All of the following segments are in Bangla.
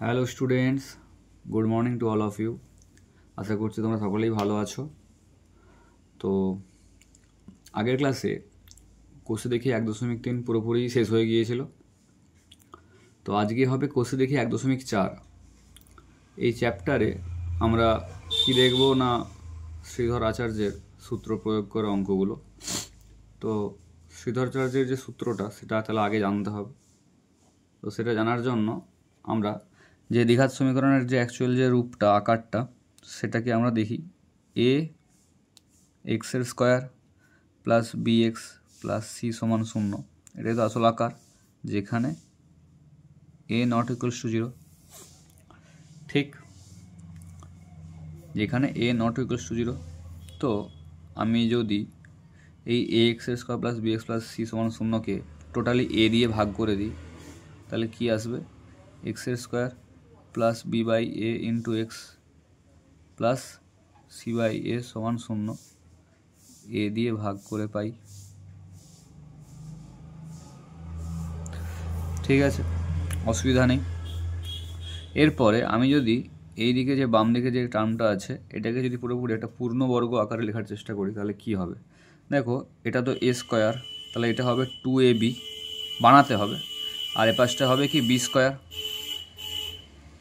Hello students, good morning to all of you. আশা করছি তোমরা সকলেই ভালো আছো। তো আগের ক্লাসে কোষে দেখি 1.3 পুরোপুরি শেষ হয়ে গিয়েছিল। তো আজকে হবে কোষে দেখি 1.4। এই চ্যাপ্টারে আমরা কি দেখব না শ্রীধর আচার্যের সূত্র প্রয়োগ করে অঙ্কগুলো। তো শ্রীধর আচার্যের যে সূত্রটা সেটা তাহলে আগে জানতে হবে। তো সেটা জানার জন্য আমরা যে দ্বিঘাত সমীকরণের যে অ্যাকচুয়াল যে রূপটা আকারটা সেটাকে আমরা দেখি এ এক্সের square plus B x plus C সমান 0। এটাই তো আসল আকার, যেখানে এ নট ইকুয়ালস টু 0। ঠিক, যেখানে এ নট ইকুয়ালস টু 0। তো আমি যদি এই এ এক্সের square plus B x plus C সমান 0কে টোটালি এ দিয়ে ভাগ করে দিই, তাহলে কি আসবে? এক্সের square plus b by A into x plus c by a সমান 0। এ দিয়ে ভাগ করে পাই। ঠিক আছে, অসুবিধা নেই। এরপরে আমি যদি এই দিকে যে বাম দিকে যে টার্মটা আছে এটাকে যদি পুরোপুরি একটা পূর্ণবর্গ আকারে লেখার চেষ্টা করি, তাহলে কি হবে? দেখো, এটা তো এ স্কোয়ার, তাহলে এটা হবে 2ab বানাতে হবে। আর এ পাশটা হবে কি বি স্কোয়ার,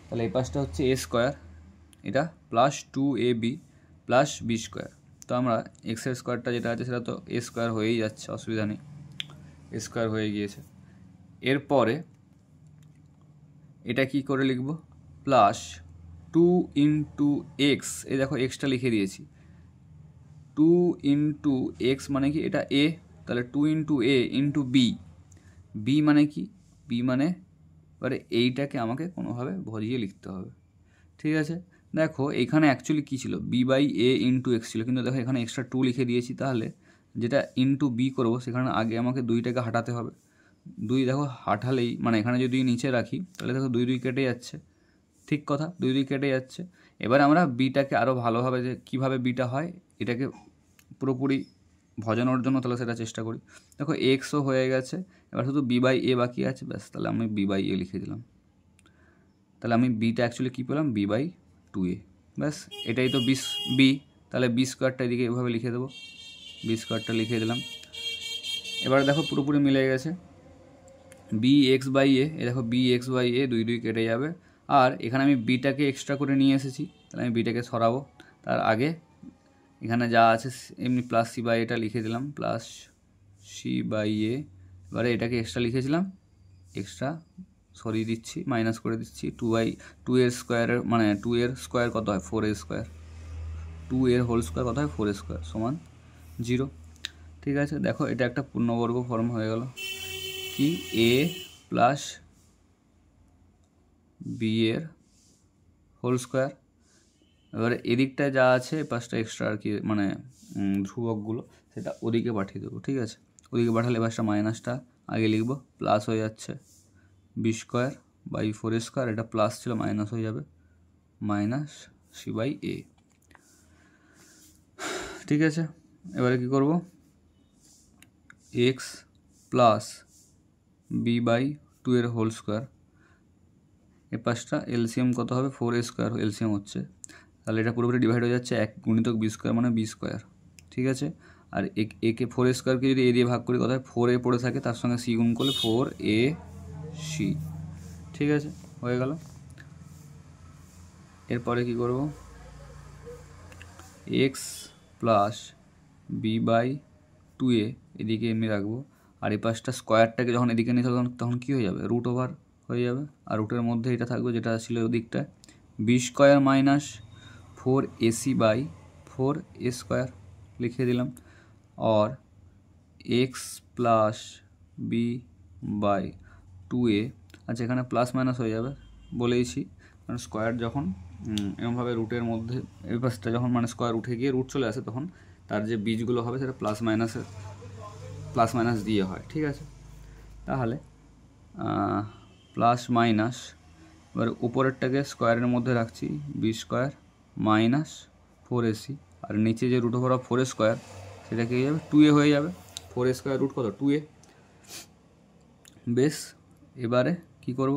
তাহলে এই পাশটা হচ্ছে এ স্কোয়ার, এটা plus 2ab plus B square. তো আমরা এক্সের স্কোয়ারটা যেটা আছে সেটা তো এ স্কোয়ার হয়েই যাচ্ছে, অসুবিধা নেই, এ স্কোয়ার হয়ে গিয়েছে। এরপরে এটা কি করে লিখব? প্লাস 2 ইন্টু এক্স, এই দেখো এক্সটা লিখে দিয়েছি। 2 ইন্টু এক্স মানে কি? এটা এ, তাহলে 2 into a into B. B মানে কি? বি মানে এবারে এইটাকে আমাকে কোনোভাবে ভরিয়ে লিখতে হবে। ঠিক আছে, দেখো এখানে অ্যাকচুয়ালি কী ছিল? B by A into X ছিল, কিন্তু দেখো এখানে এক্সট্রা 2 লিখে দিয়েছি। তাহলে যেটা ইন্টু বি করবো সেখানে আগে আমাকে 2টাকে হাঁটাতে হবে। 2 দেখো হাঁটালেই, মানে এখানে যদি নিচে রাখি তাহলে দেখো 2 2 কেটে যাচ্ছে। ঠিক কথা, 2 2 কেটে যাচ্ছে। এবার আমরা বিটাকে আরও ভালোভাবে যে কীভাবে বিটা হয় এটাকে পুরোপুরি ভজানোর জন্য তাহলে সেটা চেষ্টা করি। দেখো এক্সও হয়ে গেছে, এবার শুধু বি বাই এ বাকি আছে, ব্যাস তাহলে আমি বি বাই এ লিখে দিলাম। তাহলে আমি বিটা অ্যাকচুয়ালি কী পেলাম? B by 2a। ব্যাস, এটাই তো বি। তাহলে বি স্কোয়ারটা এদিকে এভাবে লিখে দেবো, বি স্কোয়ারটা লিখে দিলাম। এবার দেখো পুরোপুরি মিলে গেছে। বি এক্স বাই এ, দেখো বি এক্স বাই এ 2 2 কেটে যাবে। আর এখানে আমি বিটাকে এক্সট্রা করে নিয়ে এসেছি, তাহলে আমি বিটাকে সরাবো। তার আগে এখানে যা আছে এমনি প্লাস সি বাই এটা লিখে দিলাম, প্লাস সি বাই এ। এবারে এটাকে এক্সট্রা লিখেছিলাম, এক্সট্রা সরিয়ে দিচ্ছি, মাইনাস করে দিচ্ছি। 2 এর স্কোয়ারের মানে 2 এর স্কোয়ার কত হয়? 4a square. 2 এর হোল স্কোয়ার কত হয়? 4a স্কোয়ার সমান 0। ঠিক আছে, দেখো এটা একটা পূর্ণবর্গ ফর্ম হয়ে গেল। কি? এ প্লাস বি এর হোল স্কোয়ার। এবারে এদিকটায় যা আছে পাঁচটা এক্সট্রা আর কি, মানে ধ্রুবকগুলো, সেটা ওদিকে পাঠিয়ে দেবো। ঠিক আছে, ওদিকে পাঠালে পাঁচটা মাইনাসটা আগে লিখবো, প্লাস হয়ে যাচ্ছে B square by 4a square. এটা প্লাস ছিল, মাইনাস হয়ে যাবে, মাইনাস সি বাই এ। ঠিক আছে, এবারে কি করব? এক্স প্লাস বি বাই 2 এর হোল স্কোয়ার। এ পাঁচটা এলসিএম কত হবে? 4a স্কোয়ার এলসিএম হচ্ছে, তাহলে এটা পুরোপুরি ডিভাইড হয়ে যাচ্ছে 1 গুণিতক বি স্কোয়ার মানে বি স্কোয়ার। ঠিক আছে, আর একে 4a স্কোয়ারকে যদি এ দিয়ে ভাগ করি, কথা 4a পড়ে থাকে, তার সঙ্গে সি গুণ করলে 4ac। ঠিক আছে, হয়ে গেল। এরপরে কি করব? X plus b by 2a এদিকে এমনি রাখবো, আর এই পাশটা স্কোয়ারটাকে যখন এদিকে নিতে হবে তখন কী হয়ে যাবে? রুট ওভার হয়ে যাবে, আর রুটের মধ্যে এটা থাকবে যেটা ছিল ওদিকটায়, b square minus 4ac by 4a square লিখে দিলাম। আর x plus b by 2a, আচ্ছা এখানে প্লাস মাইনাস হয়ে যাবে বলেইছি, কারণ স্কোয়ার যখন এরকমভাবে রুটের মধ্যে এই পাশটা যখন মানে স্কোয়ার উঠে গিয়ে রুট চলে আসে, তখন তার যে বীজগুলো হবে সেটা প্লাস মাইনাস দিয়ে হয়। ঠিক আছে, তাহলে প্লাস মাইনাস, এবার উপরেরটাকে স্কোয়ারের মধ্যে রাখছি, বি স্কোয়ার মাইনাস 4ac, আর নিচে যে root over of 4a square সেটা কি হয়ে যাবে? 2a হয়ে যাবে। 4a স্কোয়ার রুট কত? 2a। বেশ, এবারে কি করব?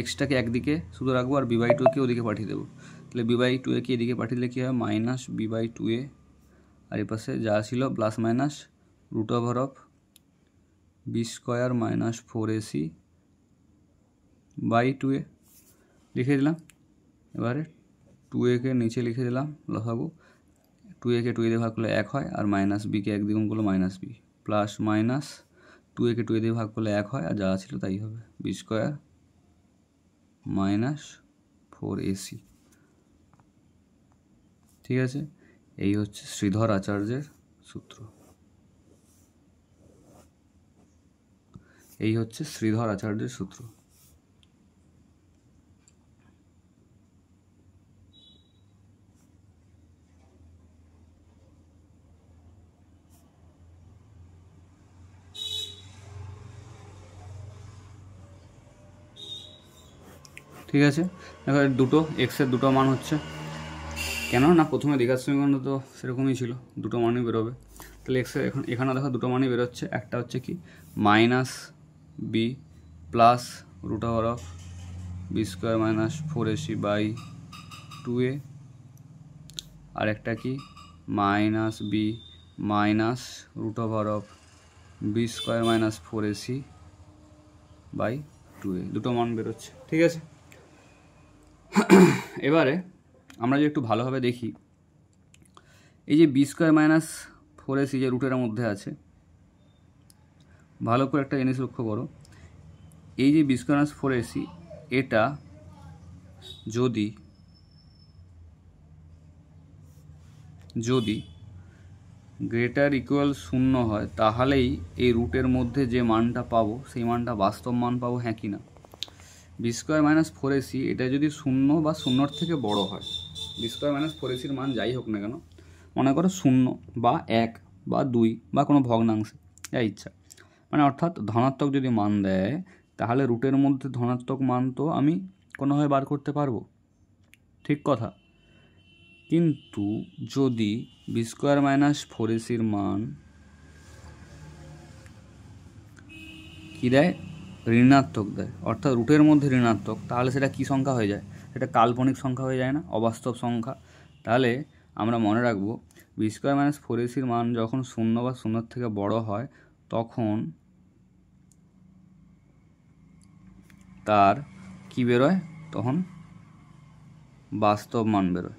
এক্সটাকে একদিকে শুধু রাখবো আর b/2 ওদিকে পাঠিয়ে দেবো। তাহলে b/2 কে এদিকে পাঠিয়ে দিলে কী হয়, মাইনাস b/2 আর এর পাশে যা ছিল plus minus √b² minus 4ac/2a লিখে দিলাম। এবারে 2a কে নিচে লিখে দিলাম লসাগু, 2a কে 2a দিয়ে ভাগ করলে 1 হয়, আর মাইনাস b কে 1 দ্বিগুণ করলে minus b, plus minus 2a কে 2a দিয়ে ভাগ করলে 1 হয়, আর যা ছিল তাই হবে b² মাইনাস 4ac। ঠিক আছে, এই হচ্ছে শ্রীধর আচার্যের সূত্র। এই হচ্ছে শ্রীধর আচার্যের সূত্র। ঠিক আছে, দেখো দুটো এক্সের দুটো মান হচ্ছে, কেন না প্রথমে দ্বিঘাত সমীকরণ তো সেরকমই ছিল, দুটো মানই বেরোবে। তাহলে এক্সের এখানে দেখো দুটো মানই বেরোচ্ছে, একটা হচ্ছে কি minus B plus √b² minus 4ac/2a, আর একটা কি minus B minus √b² minus 4ac/2a, দুটো মান বেরোচ্ছে। ঠিক আছে, এবারে আমরা যদি একটু ভালোভাবে দেখি, এই যে b² মাইনাস 4ac যে রুটের মধ্যে আছে, ভালো করে একটা জিনিস লক্ষ্য করো, এই যে b² মাইনাস 4ac এটা যদি গ্রেটার ইকুয়াল 0 হয়, তাহলেই এই রুটের মধ্যে যে মানটা পাবো সেই মানটা বাস্তব মান পাবো, হ্যাঁ কি না। b² মাইনাস 4ac এটা যদি 0 বা 0-র থেকে বড় হয়, b² মাইনাস 4ac মান যাই হোক না কেন, মনে করো 0 বা 1 বা 2 বা কোনো ভগ্নাংশে, যা ইচ্ছা, মানে অর্থাৎ ধনাত্মক যদি মান দেয়, তাহলে রুটের মধ্যে ধনাত্মক মান তো আমি কোনোভাবে বার করতে পারবো, ঠিক কথা। কিন্তু যদি b² মাইনাস 4ac মান কী দেয়, ঋণাত্মক দেয়, অর্থাৎ রুটের মধ্যে ঋণাত্মক, তাহলে সেটা কী সংখ্যা হয়ে যায়, সেটা কাল্পনিক সংখ্যা হয়ে যায় না, অবাস্তব সংখ্যা। তাহলে আমরা মনে রাখবো b² মাইনাস 4ac মান যখন 0 বা 0-র থেকে বড় হয়, তখন তার কি বেরোয়, তখন বাস্তব মান বেরোয়।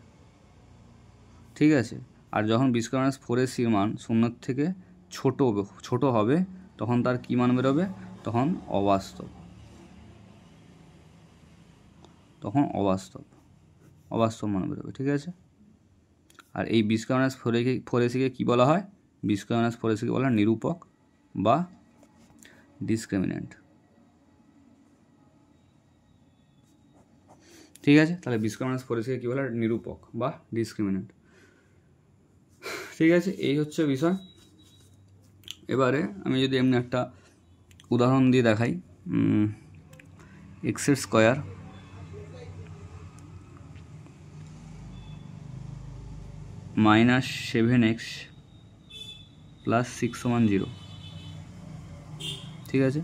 ঠিক আছে, আর যখন b² মাইনাস 4ac মান 0-র থেকে ছোট হবে, তখন তার কী মান বেরোবে, তখন অবাস্তব মান বেরোবে। ঠিক আছে, আর এই b² মাইনাস 4ac-কে কী বলা হয়, b² মাইনাস 4ac-কে বলা হয় নিরূপক বা ডিসক্রিমিন্যান্ট। ঠিক আছে, তাহলে b² মাইনাস 4ac-কে কী বলা হয়, নিরূপক বা ডিসক্রিমিন্যান্ট। ঠিক আছে, এই হচ্ছে বিষয়। এবারে আমি যদি এমনি একটা উদাহরণ দিয়ে দেখাই, x² মাইনাস 7x প্লাস 6 = 0। ঠিক আছে,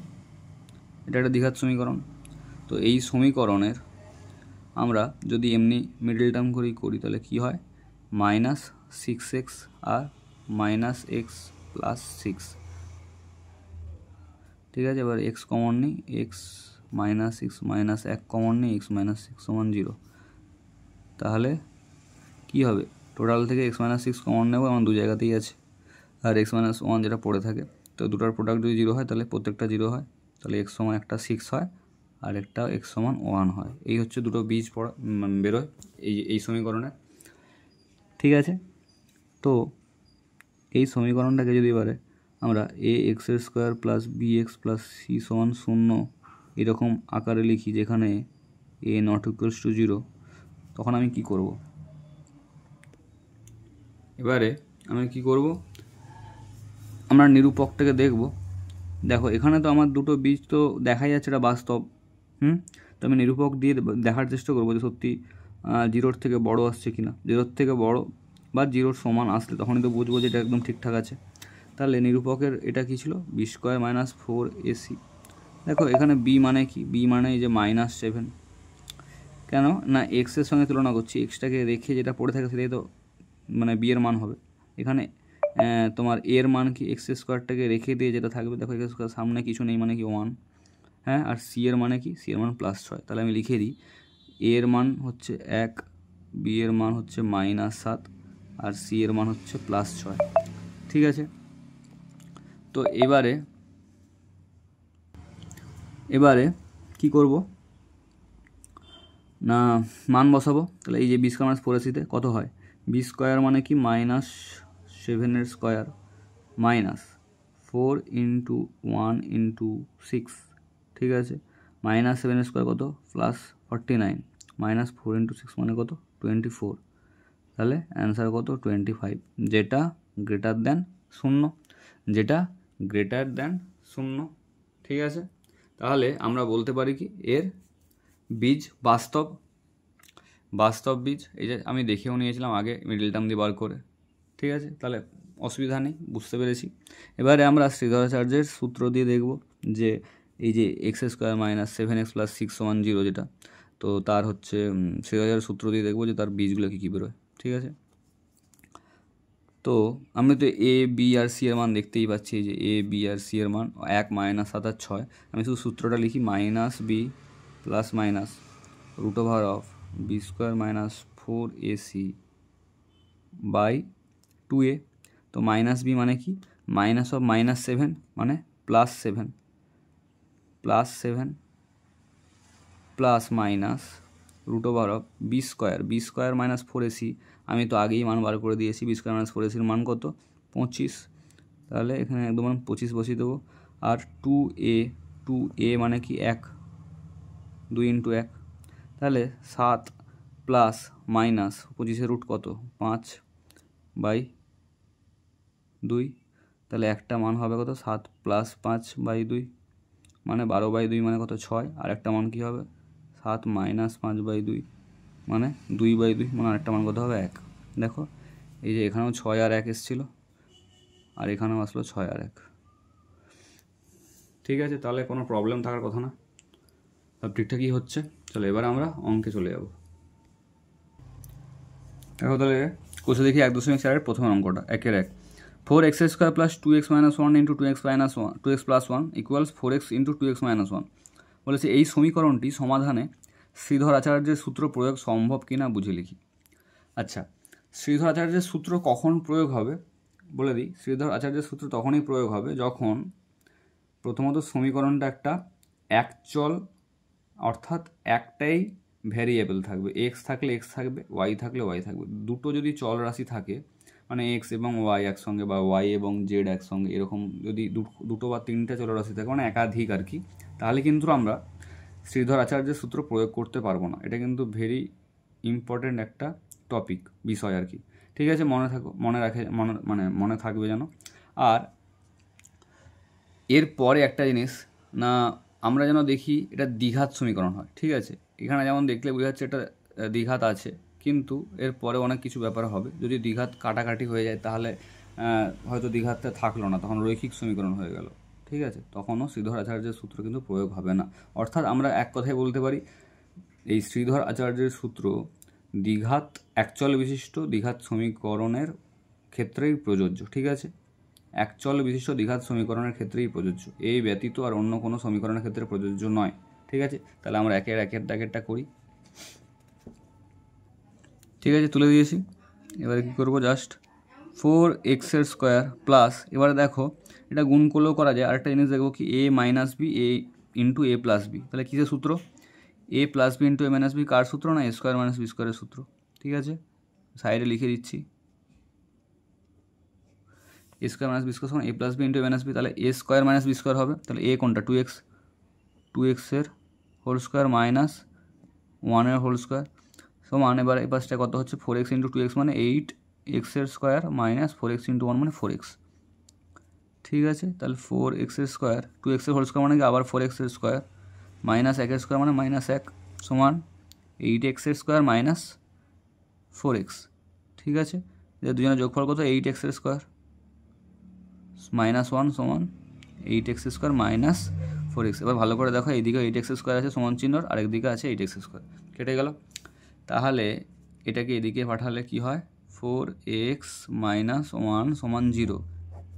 এটা একটা দ্বিঘাত সমীকরণ। তো এই সমীকরণের আমরা যদি এমনি মিডল টার্ম করি তাহলে কি হয়, মাইনাস 6x আর মাইনাস এক্স প্লাস 6। ঠিক আছে, এবার x কমন নিই, x মাইনাস 6 মাইনাস 1 কমন নিই, x মাইনাস 6 = 0। তাহলে কি হবে, টোটাল থেকে x মাইনাস 6 কমন নেব, আমার দু জায়গাতেই আছে, আর x মাইনাস 1 যেটা পড়ে থাকে, তো দুটার প্রোডাক্ট যদি 0 হয় তাহলে প্রত্যেকটা 0 হয়, তাহলে x সমান একটা 6 হয় আর একটা x সমান 1 হয়। এই হচ্ছে দুটো বীজ বেরোয় এই সমীকরণে। ঠিক আছে, তো এই সমীকরণটাকে যদি এবারে আমরা ax² plus bx plus c সমান 0 এরকম আকারে লিখি, যেখানে a ≠ = 0, তখন আমি কি করব, এবারে আমি কি করব, আমরা নিরূপকটাকে দেখব। দেখো এখানে তো আমার দুটো বীজ তো দেখাই যাচ্ছে এটা বাস্তব, তো আমি নিরূপক দিয়ে দেখার চেষ্টা করবো যে সত্যি 0-র থেকে বড় আসছে কিনা। 0-র থেকে বড় বা 0-র সমান আসলে তখনই তো বুঝবো যে এটা একদম ঠিকঠাক আছে। তাহলে নিরূপকের এটা কি ছিল, b² মাইনাস 4ac দেখো এখানে বি মানে কি, বি মানে এই যে -7, কেন না এক্সের সঙ্গে তুলনা করছি, এক্সটাকে রেখে যেটা পড়ে থাকে সেটাই তো মানে বি এর মান হবে। এখানে তোমার এর মান কি, এক্স স্কোয়ারটাকে রেখে দিয়ে যেটা থাকবে, দেখো এক্স স্কোয়ার সামনে কিছু নেই মানে কি 1, হ্যাঁ, আর সি এর মানে কি, সি এর মান +6। তাহলে আমি লিখে দিই এ এর মান হচ্ছে 1, বি এর মান হচ্ছে -7, আর সি এর মান হচ্ছে +6। ঠিক আছে, তো এবারে কি করব না, মান বসাবো। তাহলে এই যে বি স্কোয়ার -4ac কত হয়, বি স্কোয়ার মানে কি -7 স্কোয়ার -4 × 1 × 6, ঠিক আছে, -7 স্কোয়ার কত +49, -4 × 6 মানে কত 24, তাহলে অ্যান্সার কত 25, যেটা গ্রেটার দ্যান 0, যেটা গ্রেটার দ্যান 0। ঠিক আছে, তাহলে আমরা বলতে পারি কি এর বীজ বাস্তব বীজ। এই যে আমি দেখেও নিয়েছিলাম আগে মিডল টার্ম দিয়ে বার করে। ঠিক আছে, তাহলে অসুবিধা নেই, বুঝতে পেরেছি। এবারে আমরা শ্রীধরাচার্যের সূত্র দিয়ে দেখব যে এই যে x² - 7x + 6 = 0, যেটা তো তার হচ্ছে শ্রীধরাচার্যের সূত্র দিয়ে দেখব যে তার বীজগুলো কী কী বেরোয়। ঠিক আছে, তো আমরা তো এ বি আর সি এর মান দেখতেই পাচ্ছি, যে এ বি আর সি এর মান 1 -7 আর 6। আমি শুধু সূত্রটা লিখি -b ± √b² - 4ac / 2a। তো -b মানে কি, -7 মানে +7 প্লাস মাইনাস √b² - 4ac। আমি তো আগেই মান বার করে দিয়েছি, b² - 4ac মান কত 25, তাহলে এখানে একদম 25 বসিয়ে দেবো। আর 2a মানে কি 1, 2 × 1, তাহলে 7 প্লাস মাইনাস 25-এর রুট কত 5/2, তাহলে একটা মান হবে কত 7 + 5/2, মানে 12/2 মানে কত 6, আর একটা মান কী হবে 7 - 5/2 মানে 2/2, মানে আরেকটা মান কত হবে 1। দেখো এই যে এখানেও 6 আর 1 এসেছিলো, আর এখানেও আসলো 6 আর 1। ঠিক আছে, তাহলে কোনো প্রবলেম থাকার কথা না, সব ঠিকঠাকই হচ্ছে। চলো এবার আমরা অঙ্কে চলে যাব। দেখো তাহলে কোষে দেখি 1.4-এর প্রথম অঙ্কটা, 1-এর 1, 4x² + 2x - 1 × 2x + 1 = 4x × 2x - 1। বলেছে এই সমীকরণটি সমাধানে শ্রীধর আচার্যের সূত্র প্রয়োগ সম্ভব কিনা বুঝে লিখি। আচ্ছা, শ্রীধর আচার্যের সূত্র কখন প্রয়োগ হবে বলে দিই। শ্রীধর আচার্যের সূত্র তখনই প্রয়োগ হবে যখন প্রথমত সমীকরণটা একটা একচল, অর্থাৎ একটাই ভ্যারিয়েবল থাকবে, এক্স থাকলে এক্স থাকবে, ওয়াই থাকলে ওয়াই থাকবে। দুটো যদি চল রাশি থাকে, মানে এক্স এবং ওয়াই একসঙ্গে বা ওয়াই এবং জেড একসঙ্গে, এরকম যদি দুটো বা তিনটা চলরাশি থাকে, মানে একাধিক আর কি, তাহলে কিন্তু আমরা শ্রীধর আচার্যের সূত্র প্রয়োগ করতে পারবো না। এটা কিন্তু ভেরি ইম্পর্টেন্ট একটা টপিক, বিষয় আর কি। ঠিক আছে, মনে থাকবে যেন। আর এরপরে একটা জিনিস না, আমরা যেন দেখি এটা দ্বিঘাত সমীকরণ হয়। ঠিক আছে, এখানে যেমন দেখলে বোঝা যাচ্ছে এটা দ্বিঘাত আছে, কিন্তু এরপরে অনেক কিছু ব্যাপার হবে। যদি দ্বিঘাত কাটাকাটি হয়ে যায় তাহলে হয়তো দ্বিঘাতটা থাকলো না, তখন রৈখিক সমীকরণ হয়ে গেল। ঠিক আছে, তখনও শ্রীধর আচার্যের সূত্র কিন্তু প্রয়োগ হবে না। অর্থাৎ আমরা এক কথায় বলতে পারি এই শ্রীধর আচার্যের সূত্র দ্বিঘাত একচল বিশিষ্ট দ্বিঘাত সমীকরণের ক্ষেত্রেই প্রযোজ্য। ঠিক আছে, একচল বিশিষ্ট দ্বিঘাত সমীকরণের ক্ষেত্রেই প্রযোজ্য, এই ব্যতীত আর অন্য কোনো সমীকরণের ক্ষেত্রে প্রযোজ্য নয়। ঠিক আছে, তাহলে আমরা একের দাগেরটা করি। ঠিক আছে, তুলে দিয়েছি। এবারে কী করবো, জাস্ট 4x² প্লাস, এবারে দেখো এটা গুণ করলেও করা যায়। আরেকটা জিনিস দেখবো কি, a - b a × a + b, তাহলে কিসের সূত্র, a + b × a - b কার সূত্র না a² - b² এর সূত্র। ঠিক আছে, সাইডে লিখে দিচ্ছি a² - b² সমান a + b × a - b, তাহলে a² - b² হবে। তাহলে a কোনটা 2x এর হোল স্কোয়ার মাইনাস 1 এর হোল স্কোয়ার সমান, এবার এই পাশটা কত হচ্ছে 4x × 2x মানে 8x এর স্কোয়ার মাইনাস 4x × 1 মানে 4x। ঠিক আছে, তাহলে 4x এর স্কোয়ার 2x এর হোল স্কোয়ার মানে কি আবার 4x এর স্কোয়ার মাইনাস 1 এর স্কোয়ার মানে -1 সমান 8x এর স্কোয়ার মাইনাস 4x। ঠিক আছে, দুজনের যোগফল কত 8x এর স্কোয়ার -1 সমান 8x² - 4x। এবার ভালো করে দেখো, এইদিকে 8x স্কোয়ার আছে সমান চিহ্নর, আর একদিকে আছে 8x স্কোয়ার, কেটে গেল। তাহলে এটাকে এদিকে পাঠালে কি হয়, 4x - 1 সমান 0।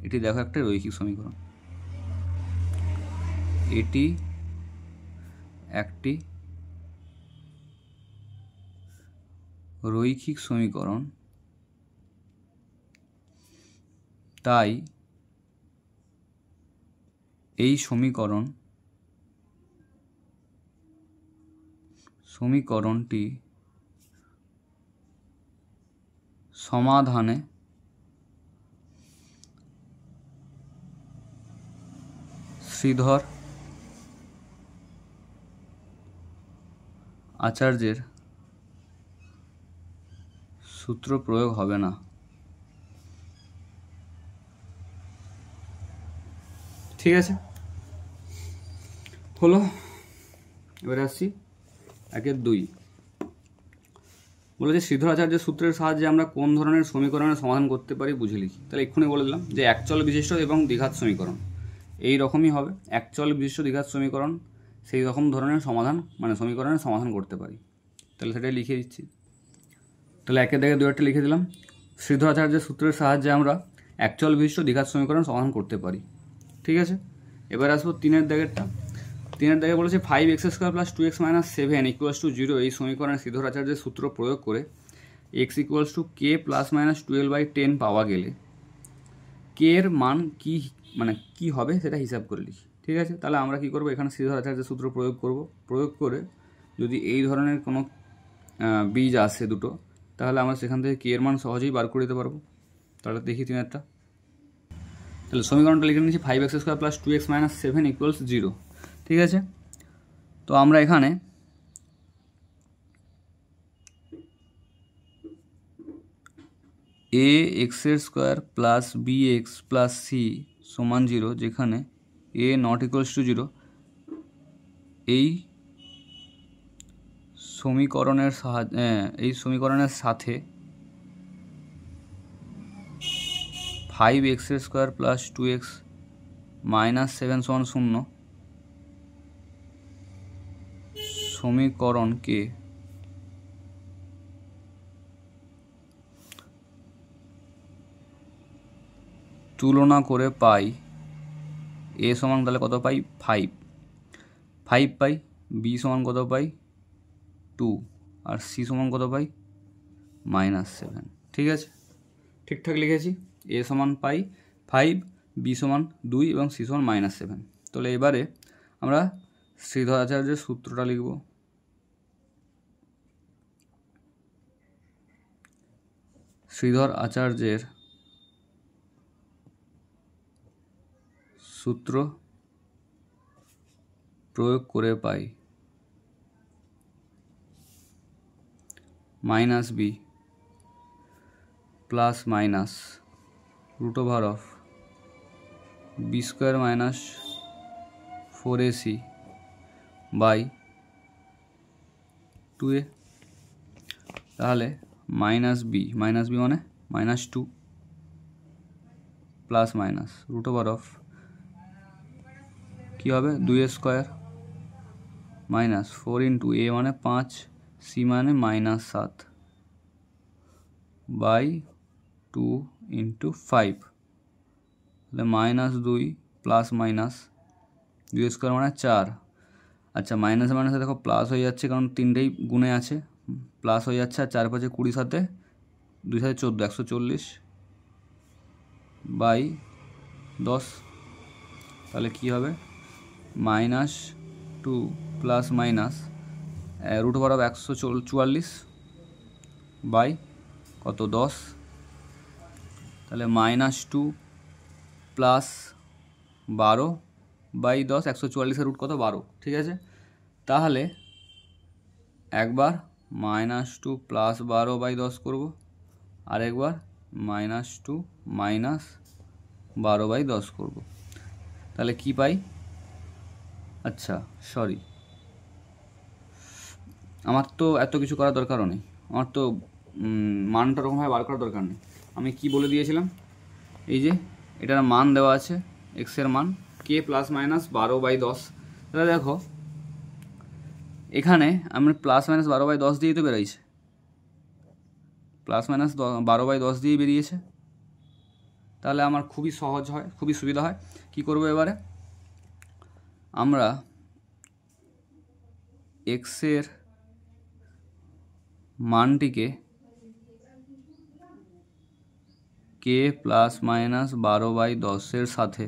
এটি দেখো একটা রৈখিক সমীকরণ, এটি একটি রৈখিক সমীকরণ, তাই এই সমীকরণটি সমাধানে শ্রীধর আচার্যের সূত্র প্রয়োগ হবে না। ঠিক আছে, হলো। এবারে আসছি 1-2। বলে যে শ্রীধর আচার্যের সূত্রের সাহায্যে আমরা কোন ধরনের সমীকরণের সমাধান করতে পারি বুঝে লিখি। তাহলে এক্ষুনি বলে দিলাম যে একচল বিশিষ্ট এবং দ্বিঘাত সমীকরণ এই রকমই হবে। একচল বিশিষ্ট দ্বিঘাত সমীকরণ সেই রকম ধরনের সমাধান, মানে সমীকরণের সমাধান করতে পারি। তাহলে সেটাই লিখে দিচ্ছি। তাহলে 1-2 লিখে দিলাম। শ্রীধর আচার্যের সূত্রের সাহায্যে আমরা একচল বিশিষ্ট দ্বিঘাত সমীকরণ সমাধান করতে পারি। ঠিক আছে, এবার আসবো 3-এর দাগেরটা। 3-এর দাগে বলেছে 5x² + 2x - 7 = 0 এই সমীকরণে শ্রীধর আচার্যের সূত্র প্রয়োগ করে x = k ± 12/10 পাওয়া গেলে k এর মান কি হবে সেটা হিসাব করে লিখি। ঠিক আছে, তাহলে আমরা কি করব, এখানে শ্রীধর আচার্যের সূত্র প্রয়োগ করব। প্রয়োগ করে যদি এই ধরনের কোনো বীজ আসে দুটো, তাহলে আমরা সেখান থেকে k এর মান সহজেই বার করে দিতে পারবো। তাহলে দেখি 3-এরটা। তাহলে সমীকরণটা লিখে নিচ্ছি 5x² + 2x - 7 = 0। ঠিক আছে, তো আমরা এখানে ax² + bx + c সমান 0, যেখানে a ≠ 0 এই সমীকরণের সাথে 5x² + 2x - 7 = 0 সমীকরণকে তুলনা করে পাই a সমান তাহলে কত পাই, 5 পাই, b সমান কত পাই, 2, আর c সমান কত পাই, -7। ঠিক আছে, ঠিকঠাক লিখেছি। a সমান পাই 5, b সমান 2 এবং c সমান -7। তাহলে এবারে আমরা শ্রীধর আচার্যের সূত্রটা লিখব। শ্রীধর আচার্যের সূত্র প্রয়োগ করে পাই -b ± √b² - 4ac / 2a। তাহলে -b মানে -2 প্লাস মাইনাস √, কী হবে 2a² মাইনাস 4 × a মানে 5, c মানে -7 / 2 × 5, তাহলে -2 প্লাস মাইনাস 2² মানে 4। আচ্ছা, মাইনাসে মাইনাসে দেখো প্লাস হয়ে যাচ্ছে, কারণ তিনটেই গুণে আছে, প্লাস হয়ে যাচ্ছে। আর 4 × 5 = 20, সাথে 2 × 7 = 14, 140 / 10। তাহলে কী হবে, -2 প্লাস মাইনাস √, 144 / কত 10। তাহলে -2 প্লাস 12 / 10, 144-এর √ কত, 12। ঠিক আছে, তাহলে একবার -2 প্লাস 12 / 10 করব, আর একবার -2 মাইনাস 12 / 10 করব। তাহলে কি পাই, আচ্ছা সরি, আমার তো এত কিছু করার দরকারও নেই, আমার তো মানটা ওরকমভাবে বার করার দরকার নেই। আমি কি বলে দিয়েছিলাম, এই যে এটার মান দেওয়া আছে, এক্সের মান k ± 12 / 10, তাহলে দেখো এখানে আমরা প্লাস মাইনাস 12/10 দিয়েই তো বেরিয়েছে, প্লাস মাইনাস 12/10 দিয়েই বেরিয়েছে। তাহলে আমার খুবই সহজ হয়, খুবই সুবিধা হয়। কি করব এবারে, আমরা এক্সের মানটিকে কে প্লাস মাইনাস 12/10 সাথে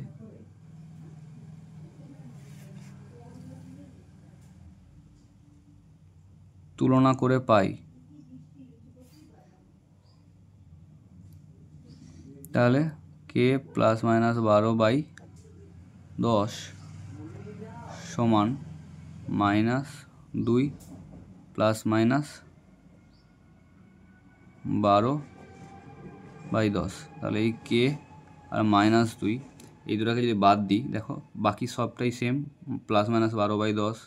তুলনা করে পাই। তাহলে কে প্লাস মাইনাস 12/10 সমান -2 প্লাস মাইনাস 12/10। তাহলে এই কে আর -2 এই দুটাকে যদি বাদ দিই, দেখো বাকি সবটাই সেম, প্লাস মাইনাস 12/10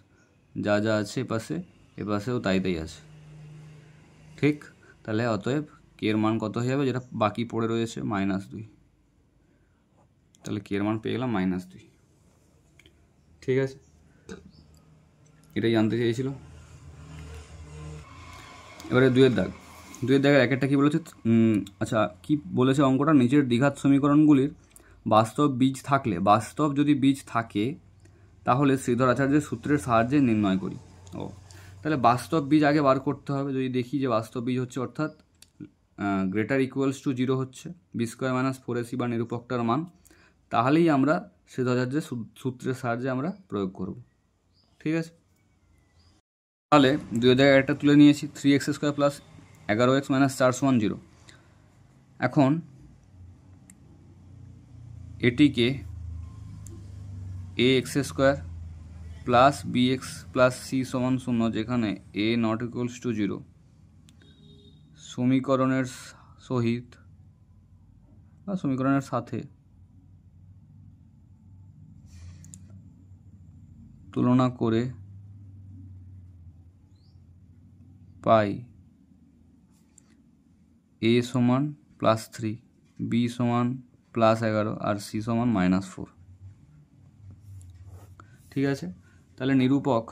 যা যা আছে এপাশেও তাই আছে, ঠিক। তাহলে অতএব কে এর মান কত হয়ে যাবে, যেটা বাকি পড়ে রয়েছে -2। তাহলে কে এর মান পেয়ে গেলাম -2। ঠিক আছে, এটাই জানতে চেয়েছিল। এবারে দুয়ের দাগের একটা কী বলেছে, আচ্ছা কি বলেছে অঙ্কটা, নিচের দ্বিঘাত সমীকরণগুলির বাস্তব যদি বীজ থাকে তাহলে শ্রীধর আচার্যের সূত্রের সাহায্যে নির্ণয় করি। ও তাহলে বাস্তব বীজ আগে বার করতে হবে। যদি দেখি যে বাস্তব বীজ হচ্ছে, অর্থাৎ গ্রেটার ইকুয়ালস টু 0 হচ্ছে b² - 4ac বা নিরূপকটার মান, তাহলেই আমরা শ্রীধর আচার্যের সূত্রের সাহায্যে আমরা প্রয়োগ করব। ঠিক আছে, তাহলে দুই জায়গায় একটা তুলে নিয়েছি, 3x² + 11x - 4 = 0। এখন এটিকে ax² + bx + c = 0, যেখানে a ≠ = 0 সমীকরণের সহিত বা সমীকরণের সাথে তুলনা করে পাই a = +3, b = +11 আর c = -4। ঠিক আছে, তাহলে নিরূপক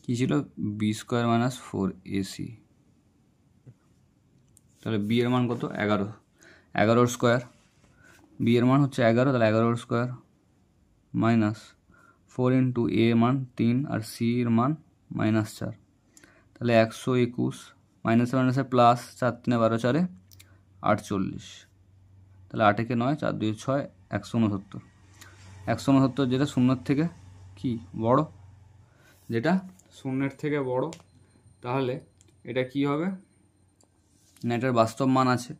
কী ছিল, b² - 4ac। তাহলে b এর মান কত, 11, 11 স্কোয়ার, b এর মান হচ্ছে 11, তাহলে 11 স্কোয়ার -4 × a এর মান 3 আর c এর মান -4, তাহলে 121 -7 প্লাস 4 3 12 4 48, তাহলে 8 × 9 4 2 6 169। 169 যেটা শূন্যের থেকে কি বড়, যেটা শূন্যের থেকে বড়, তাহলে এটা কি হবে না, এটার বাস্তব মান আছে,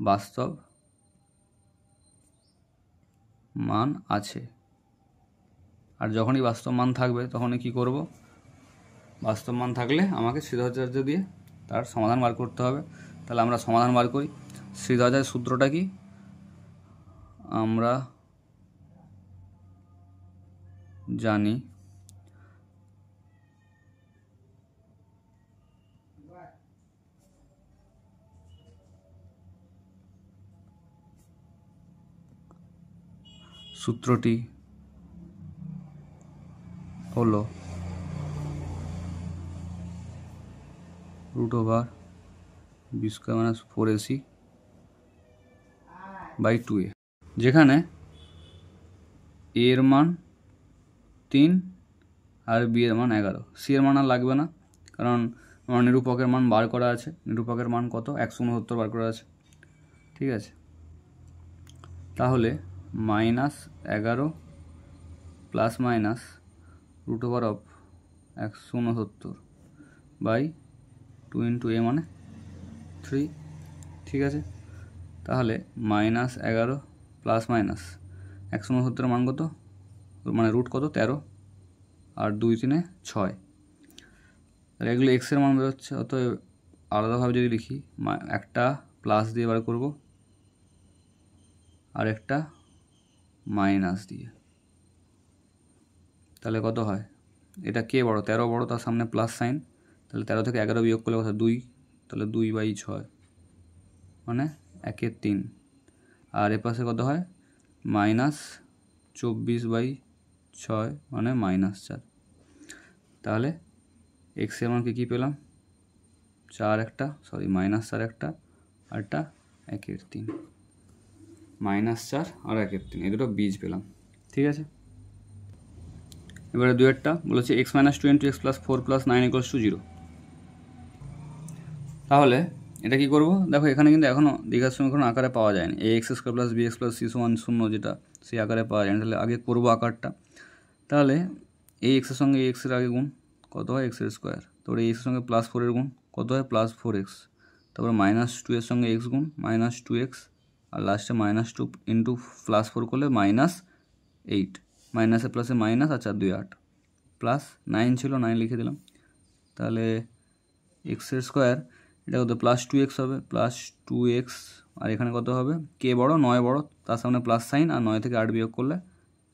বাস্তব মান আছে। আর যখনই বাস্তব মান থাকবে তখনই কি করব, বাস্তব মান থাকলে আমাকে শ্রীধরাচার্য দিয়ে তার সমাধান বার করতে হবে। তাহলে আমরা সমাধান বার করি। শ্রীধরাচার্যের সূত্রটা কি, আমরা জানি সূত্রটি হলো √b² - 4ac/2a, যেখানে a এর মান 3 আর b এর মান 11, c এর মান আর লাগবে না, কারণ আমার নিরূপকের মান বার করা আছে। নিরূপকের মান কত, 169 বার করা আছে। ঠিক আছে, তাহলে -11 প্লাস মাইনাস √169/2 × a মানে 3। ঠিক আছে, তাহলে -11 প্লাস মাইনাস 169 মান কত, মানে রুট কত, 13, আর 2 3 6, তাহলে এগুলো এক্সের মান বেরোচ্ছে। অতএব আলাদাভাবে যদি লিখি, একটা প্লাস দিয়ে বার করব আর একটা মাইনাস দিয়ে, তাহলে কত হয়, এটা কে বড়, 13 বড়, তার সামনে প্লাস সাইন, তাহলে 13 থেকে 11 বিয়োগ করলে কথা 2, তাহলে 2/6 মানে 1/3। আর এ পাশে কত হয় -24/6 মানে -4। তাহলে এক্সের মান কী পেলাম, 4 একটা, সরি -4 একটা, আর একটা 1/3, -4 আর 1/3, এই দুটো বীজ পেলাম। ঠিক আছে, এবারে 2-এরটা বলেছে x - 2 × x + 4 + 9 = 0। তাহলে এটা কি করব, দেখো এখানে কিন্তু এখনও দ্বিঘাত সমীকরণ আকারে পাওয়া যায়নি, ax² + bx + c = 0 যেটা, সেই আকারে পাওয়া যায়নি। তাহলে আগে করব আকারটা। তাহলে এই এক্সের সঙ্গে এই এক্সের আগে গুণ কত হয় x² তারপরে এই এক্সের সঙ্গে +4 এর গুণ কত হয় +4x, তারপরে -2 এর সঙ্গে x গুণ -2x, আর লাস্টে -2 × +4 করলে -8, মাইনাসে প্লাসে মাইনাস, আর 4 2 8, +9 ছিল 9 লিখে দিলাম। তাহলে x² এটা কত +2x হবে, +2x, আর এখানে কত হবে কে বড় 9 বড়, তার সামনে প্লাস সাইন, আর 9 থেকে 8 বিয়োগ করলে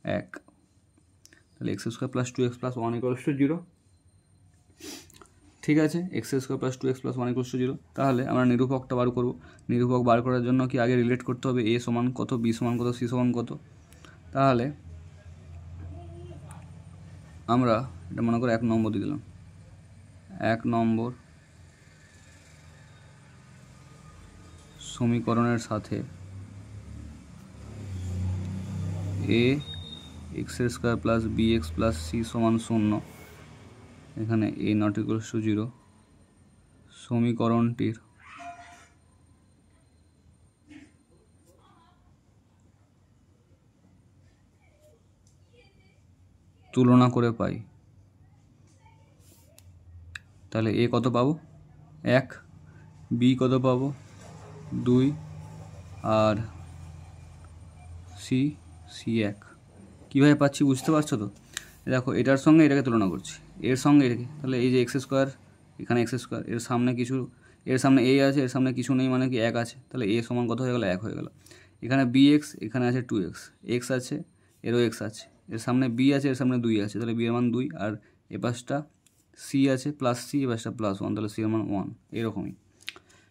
1। তাহলে x² + 2x + 1 = 0। ঠিক আছে, x² + 2x + 1 = 0। তাহলে আমরা নিরূপকটা বার করব। নিরূপক বার করার জন্য কি আগে রিলেট করতে হবে a সমান কত, b সমান কত, c সমান কত। তাহলে আমরা এটা মনে করে 1 নম্বর দিয়ে দিলাম। 1 নম্বর সমীকরণের সাথে a x² + bx + c = 0, এখানে a ≠ 0, সমীকরণটির তুলনা করে পাই। তাহলে a কত পাবো 1, b কত পাবো 2, আর c 1। কীভাবে পাচ্ছি বুঝতে পারছো তো? দেখো এটার সঙ্গে এটাকে তুলনা করছি, এর সঙ্গে এটাকে, তাহলে এই যে x², এখানে x², এর সামনে কিছু, এর সামনে a আছে, এর সামনে কিছু নেই, মানে কি 1 আছে, তাহলে a সমান কত হয়ে গেল 1 হয়ে গেল। এখানে bx, এখানে আছে 2x, x আছে, এরও x আছে, এর সামনে b আছে, এর সামনে 2 আছে, তাহলে b এর মান 2, আর এ পাশটা c আছে +c, এ পাশটা +1, তাহলে c এর মান 1, এরকমই।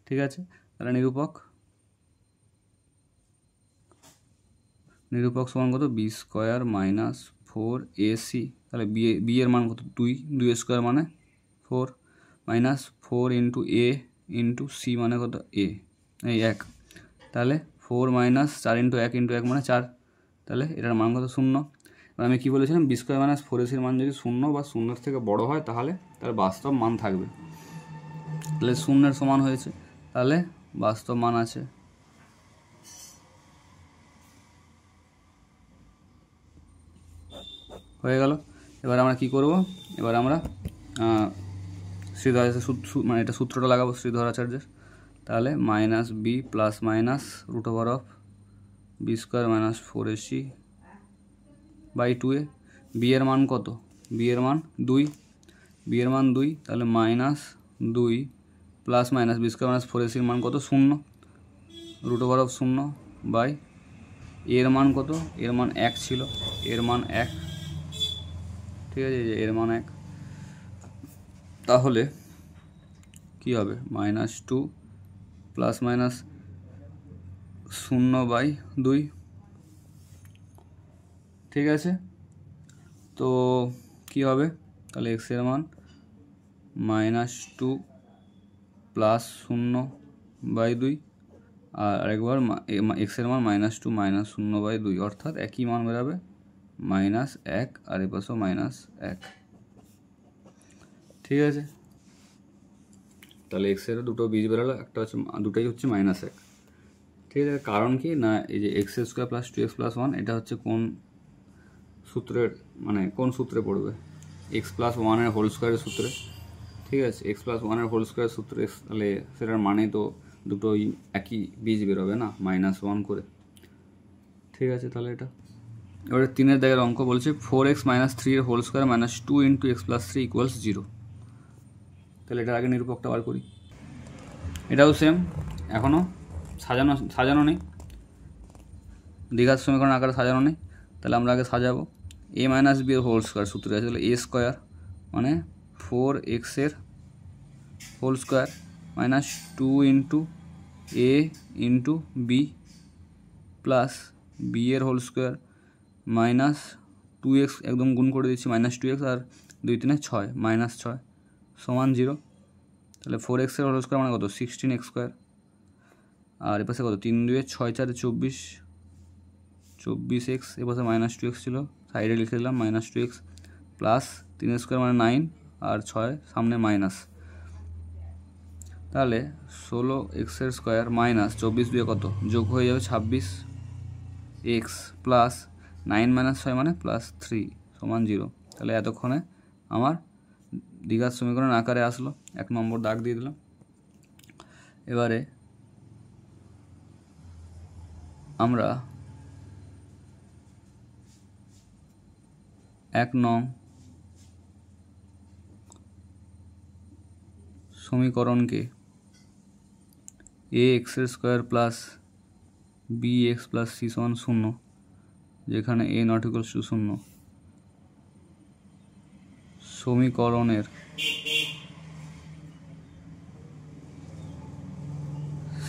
ঠিক আছে, তাহলে নিরূপক সমান কত b² - 4ac, তাহলে b এর মান কত 2² মানে 4, -4 × a × c মানে কত a, এই 1, তাহলে 4 - 4 × 1 × 1 মানে 4, তাহলে এটার মান কত 0। এবার আমি কী বলেছিলাম, b² - 4ac এর মান যদি 0 বা 0-এর থেকে বড় হয় তাহলে তার বাস্তব মান থাকবে। তাহলে 0-এর সমান হয়েছে, তাহলে বাস্তব মান আছে। হয়ে গেল। এবার আমরা কি করব, এবার আমরা শ্রীধরাচার্য মানে এটা সূত্রটা লাগাবো শ্রীধরাচার্যের। তাহলে -b ± √b² - 4ac/2a, b এর মান কত, b এর মান 2, b এর মান 2, তাহলে -2 ± b² - 4ac এর মান কত 0, √0 বাই এর মান কত, এর মান 1 ছিল, এর মান 1। ঠিক আছে, এর মান 1, তাহলে কি হবে -2 ± 0/2। ঠিক আছে, তো কি হবে, তাহলে x এর মান -2 + 0/2, আর আরেকবার x এর মান -2 - 0/2, অর্থাৎ একই মান বেরোবে -1, আর এ পাশেও -1। ঠিক আছে, তাহলে x এর দুটো বীজ বেরোলো, একটা হচ্ছে, দুটোই হচ্ছে -1। ঠিক আছে, কারণ কি না, এই যে x² + 2x + 1 এটা হচ্ছে কোন সূত্রের, মানে কোন সূত্রে পড়বে, x + 1 এর হোল স্কোয়ারের সূত্রে। ঠিক আছে, x + 1 এর হোল স্কোয়ার সূত্রে, তাহলে সেটার মানে তো দুটোই একই বীজ বেরোবে না, -1 করে। ঠিক আছে, তাহলে এটা এবারে 3-এর দাগের অঙ্ক বলছে 4x - 3 এর হোল স্কোয়ার -2 × x + 3 = 0। তাহলে এটার আগে নিরূপকটা বার করি। এটাও সেম, এখনও সাজানো নেই, দ্বিঘাত সমীকরণ আকারে সাজানো নেই। তাহলে আমরা আগে সাজাবো, a - b এর হোল স্কোয়ার সূত্রে আছে, তাহলে a² মানে 4x এর whole square minus 2 into a into B plus B এর হোল স্কোয়ার মাইনাস 2x একদম গুণ করে দিচ্ছি, মাইনাস 2x আর 2 3 6 মাইনাস 6 সমান 0। তাহলে 4x এর হোল স্কোয়ার মানে কত 16x স্কোয়ার, আর এপাশে কত 3 2 6 4 24 24x, এপাশে মাইনাস 2x ছিল সাইডে লিখে দিলাম মাইনাস 2x প্লাস 3 স্কোয়ার মানে 9 আর 6 সামনে মাইনাস, তাহলে 16x এর স্কোয়ার মাইনাস 24 দিয়ে কত যোগ হয়ে যাবে 26x প্লাস 9 মাইনাস 6 মানে প্লাস 3 সমান 0। তাহলে এতক্ষণে আমার দ্বিঘাত সমীকরণ আকারে আসলো, 1 নম্বর দাগ দিয়ে দিলাম। এবারে আমরা 1 নং সমীকরণকে ax এর square plus bx plus c সমান 0, যেখানে a নট ইকুয়ালস টু 0 সমীকরণের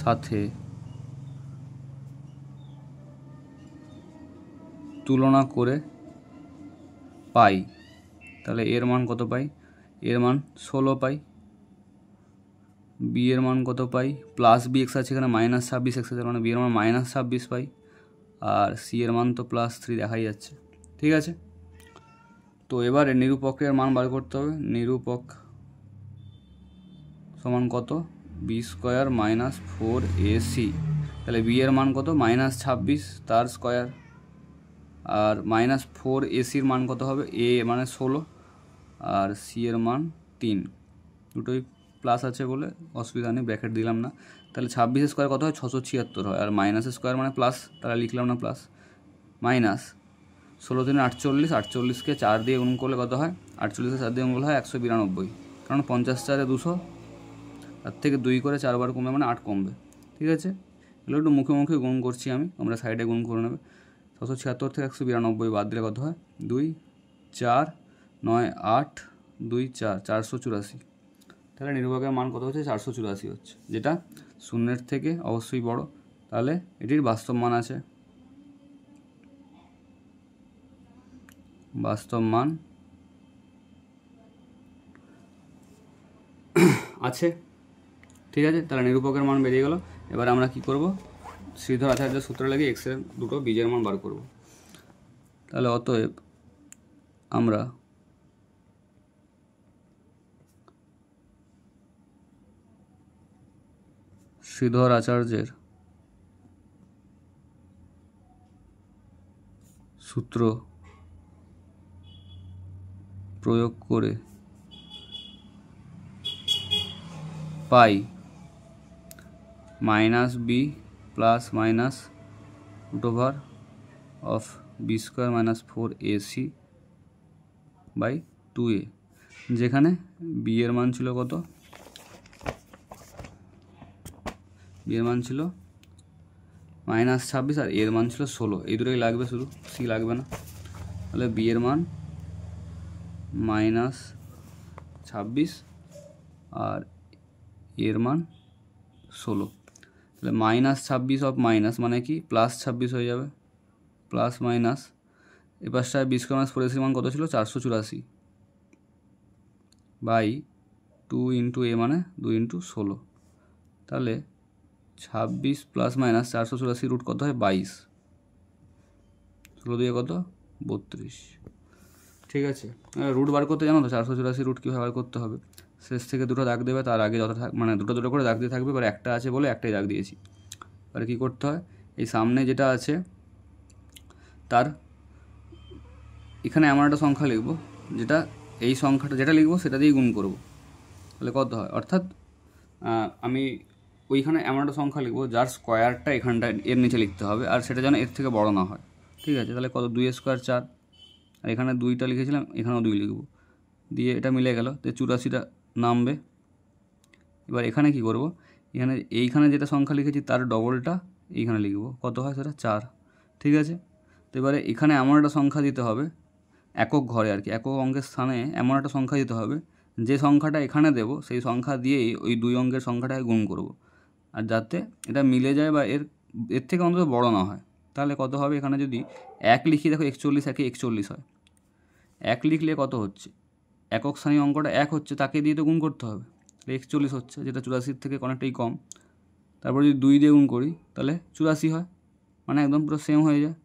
সাথে তুলনা করে পাই। তাহলে এর মান কত পাই, এর মান 16 পাই, বি এর মান কত পাই প্লাস বি এক্স আছে এখানে মাইনাস 26x আছে মানে বি এর মান মাইনাস 26 পাই, আর সি এর মান তো প্লাস 3 দেখাই যাচ্ছে। ঠিক আছে, তো এবারে নিরূপকের মান বার করতে হবে। নিরূপক সমান কত বি স্কোয়ার মাইনাস 4ac, তাহলে বি এর মান কত মাইনাস 26 তার স্কোয়ার, আর মাইনাস 4ac-র মান কত হবে এ মানে 16 আর সি এর মান 3, দুটোই প্লাস আছে বলে অসুবিধা নেই, ব্র্যাকেট দিলাম না। তাহলে 26 স্কোয়ার কত হয় 676 হয়, আর মাইনাস স্কোয়ার মানে প্লাস, তাহলে লিখলাম না প্লাস, মাইনাস 16 3 48, 48কে 4 দিয়ে গুণ করলে কত হয় 48কে 4 দিয়ে গুণ করলে হয় 192, কারণ 50 4 200, তার থেকে 2 করে 4 বার কমবে মানে 8 কমবে। ঠিক আছে, এগুলো একটু মুখে মুখে গুণ করছি আমি, তোমরা সাইডে গুণ করে নেবে। 676 থেকে 192 বাদ দিলে কত হয় 2 4 9 8 2 4 484। তাহলে নিরূপকের মান কত হচ্ছে 484 হচ্ছে, যেটা শূন্যের থেকে অবশ্যই বড়, তাহলে এটির বাস্তব মান আছে, বাস্তব মান আছে। ঠিক আছে, তাহলে নিরূপকের মান বেরিয়ে গেল। এবার আমরা কি করব, শ্রীধর আচার্যের সূত্র লাগিয়ে এক্সের দুটো বীজের মান বার করব। তাহলে অতএব আমরা শ্রীধর আচার্যের সূত্র প্রয়োগ করে পাই minus B plus minus root over of b square minus 4ac by 2a, যেখানে বি এর মান ছিল কত, বি এর মান ছিল মাইনাস 26 আর এর মান ছিল 16, এই দুটোই লাগবে শুধু, সি লাগবে না। তাহলে বি এর মান মাইনাস 26 আর এর মান 16, তাহলে মাইনাস 26 অফ মাইনাস মানে কি প্লাস 26 হয়ে যাবে, প্লাস মাইনাস এপাশটায় বি স্কোয়ার মাইনাস 4ac মান কত ছিল 484 বাই 2 ইন্টু এ মানে 2 ইন্টু 16, তাহলে 26 প্লাস মাইনাস 484 রুট কত হয় 22, 16 দিয়ে কত 32। ঠিক আছে, রুট বার করতে জানো তো 484 রুট কীভাবে বার করতে হবে, শেষ থেকে দুটো দাগ দেবে, তার আগে যত মানে দুটো দুটো করে দাগ দিয়ে থাকবে, এবার একটা আছে বলে একটাই দাগ দিয়েছি। এবারে কী করতে হয়, এই সামনে যেটা আছে তার এখানে এমন একটা সংখ্যা লিখব যেটা এই সংখ্যাটা যেটা লিখবো সেটা দিয়েই গুণ করব, তাহলে কত হয়, অর্থাৎ আমি ওইখানে এমন একটা সংখ্যা লিখবো যার স্কোয়ারটা এখানটা এর নিচে লিখতে হবে, আর সেটা যেন এর থেকে বড় না হয়। ঠিক আছে, তাহলে কত 2 স্কোয়ার 4, আর এখানে 2টা লিখেছিলাম এখানেও 2 লিখব, দিয়ে এটা মিলে গেল, তো 84টা নামবে। এবার এখানে কি করব, এখানে এইখানে যেটা সংখ্যা লিখেছি তার ডবলটা এইখানে লিখব, কত হয় সেটা 4। ঠিক আছে, তো এবারে এখানে এমন একটা সংখ্যা দিতে হবে একক ঘরে আর কি, একক অঙ্কের স্থানে এমন একটা সংখ্যা দিতে হবে যে সংখ্যাটা এখানে দেব সেই সংখ্যা দিয়েই ওই 2 অঙ্কের সংখ্যাটাকে গুণ করব, আর যাতে এটা মিলে যায় বা এর থেকে অন্তত বড় না হয়। তাহলে কত হবে, এখানে যদি 1 লিখি, দেখো 41 একে 41 হয়। 1 লিখলে কত হচ্ছে, একক স্থানীয় অঙ্কটা 1 হচ্ছে, তাকে দিয়ে তো গুণ করতে হবে, 41 হচ্ছে, যেটা 84 থেকে অনেকটাই কম। তারপর যদি 2 দিয়ে গুণ করি তাহলে 84 হয়, মানে একদম পুরো সেম হয়ে যায়।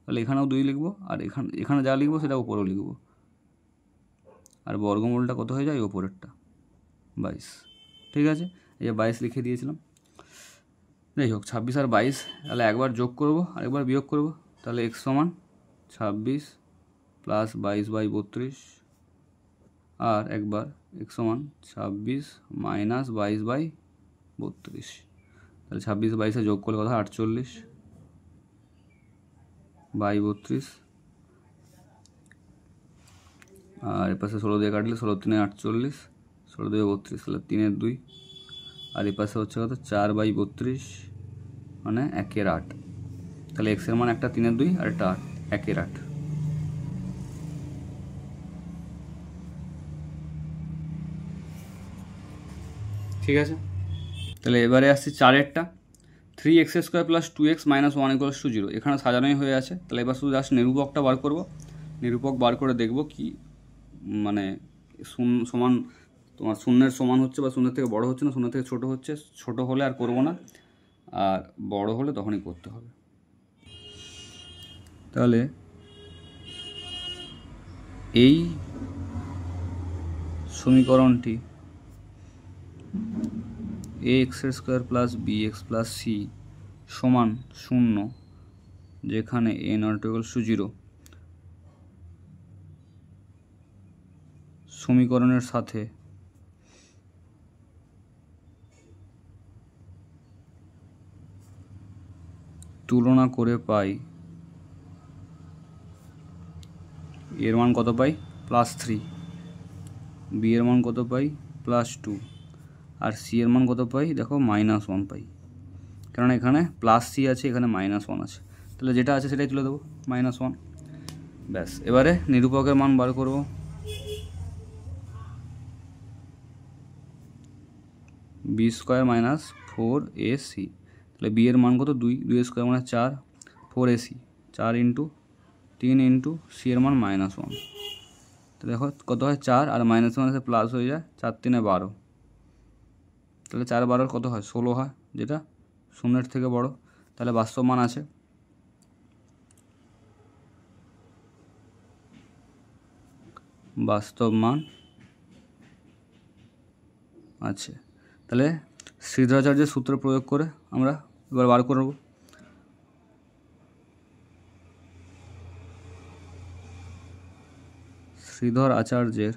তাহলে এখানেও 2 লিখবো, আর এখানে যা লিখবো সেটা উপরেও লিখবো, আর বর্গমূলটা কত হয়ে যায় ওপরেরটা 22। ঠিক আছে, এই যে 22 লিখে দিয়েছিলাম। যাই হোক, 26 আর 22, তাহলে একবার যোগ করব আর একবার বিয়োগ করব। তাহলে x সমান 26 প্লাস 22/32, আর একবার x সমান 26 মাইনাস 22/32। তাহলে 26 22 যোগ করলে কথা 48/32, আর এপাশে 16 দিয়ে কাটলে 16 3 48, 16 2 32, তাহলে 3 2, আর এপাশে হচ্ছে কত 4/32, মানে 1/8। তাহলে x এর মান একটা 3 2 আর একটা 1/8। ঠিক আছে, তাহলে এবারে আসছি 4এরটা। 3x² + 2x - 1 = 0। এখানে সাজানোই হয়ে আছে। তাহলে এবার শুধু জাস্ট নিরূপকটা বার করব। নিরূপক বার করে দেখব কি মানে সমান তোমার শূন্যের সমান হচ্ছে বা শূন্যের থেকে বড় হচ্ছে না শূন্যের থেকে ছোট হচ্ছে। ছোট হলে আর করব না, আর বড় হলে তখনই করতে হবে। তাহলে এই সমীকরণটি ax² + bx + c সমান 0, যেখানে a ≠ 0 সমীকরণের সাথে তুলনা করে পাই এর মান কত পাই +3, বি এর মান কত পাই +2, আর সি এর মান কত পাই দেখো -1 পাই। কারণ এখানে +c আছে, এখানে -1 আছে, তাহলে যেটা আছে সেটাই তুলে দেবো -1। ব্যাস, এবারে নিরূপকের মান বার করব। b² - 4ac, তাহলে বি এর মান কত 2, 2² মানে 4, 4ac 4 × 3 × সি এর মান -1। তো দেখো কত হয় 4, আর -1 এসে প্লাস হয়ে যায়, 4 3 12, তাহলে 4 12 কত হয় 16 হয়, যেটা শূন্যের থেকে বড়। তাহলে বাস্তব মান আছে। বাস্তব মান আছে। তাহলে শ্রীধরাচার্যের সূত্র প্রয়োগ করে আমরা এবার বার করব। শ্রীধর আচার্যের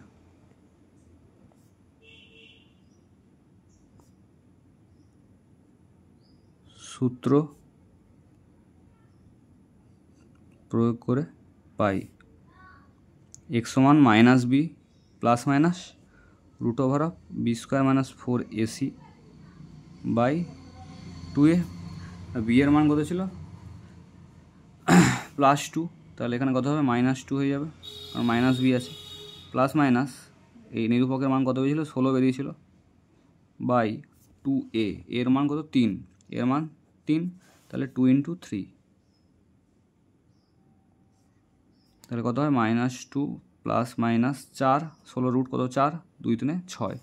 সূত্র প্রয়োগ করে পাই x সমান -b plus minus √(b² - 4ac / 2a। B এর মান কত ছিল +2, তাহলে এখানে কত হবে -2 হয়ে যাবে, কারণ -b আছে। প্লাস মাইনাস এই নিরূপকের মান কত বেরিয়েছিল 16 বেরিয়েছিল, /2a, এর মান কত 3, এর মান 3, তাহলে 2 × 3, তাহলে কত হয় -2 প্লাস মাইনাস 4, 16 রুট কত 4, 2 3 6,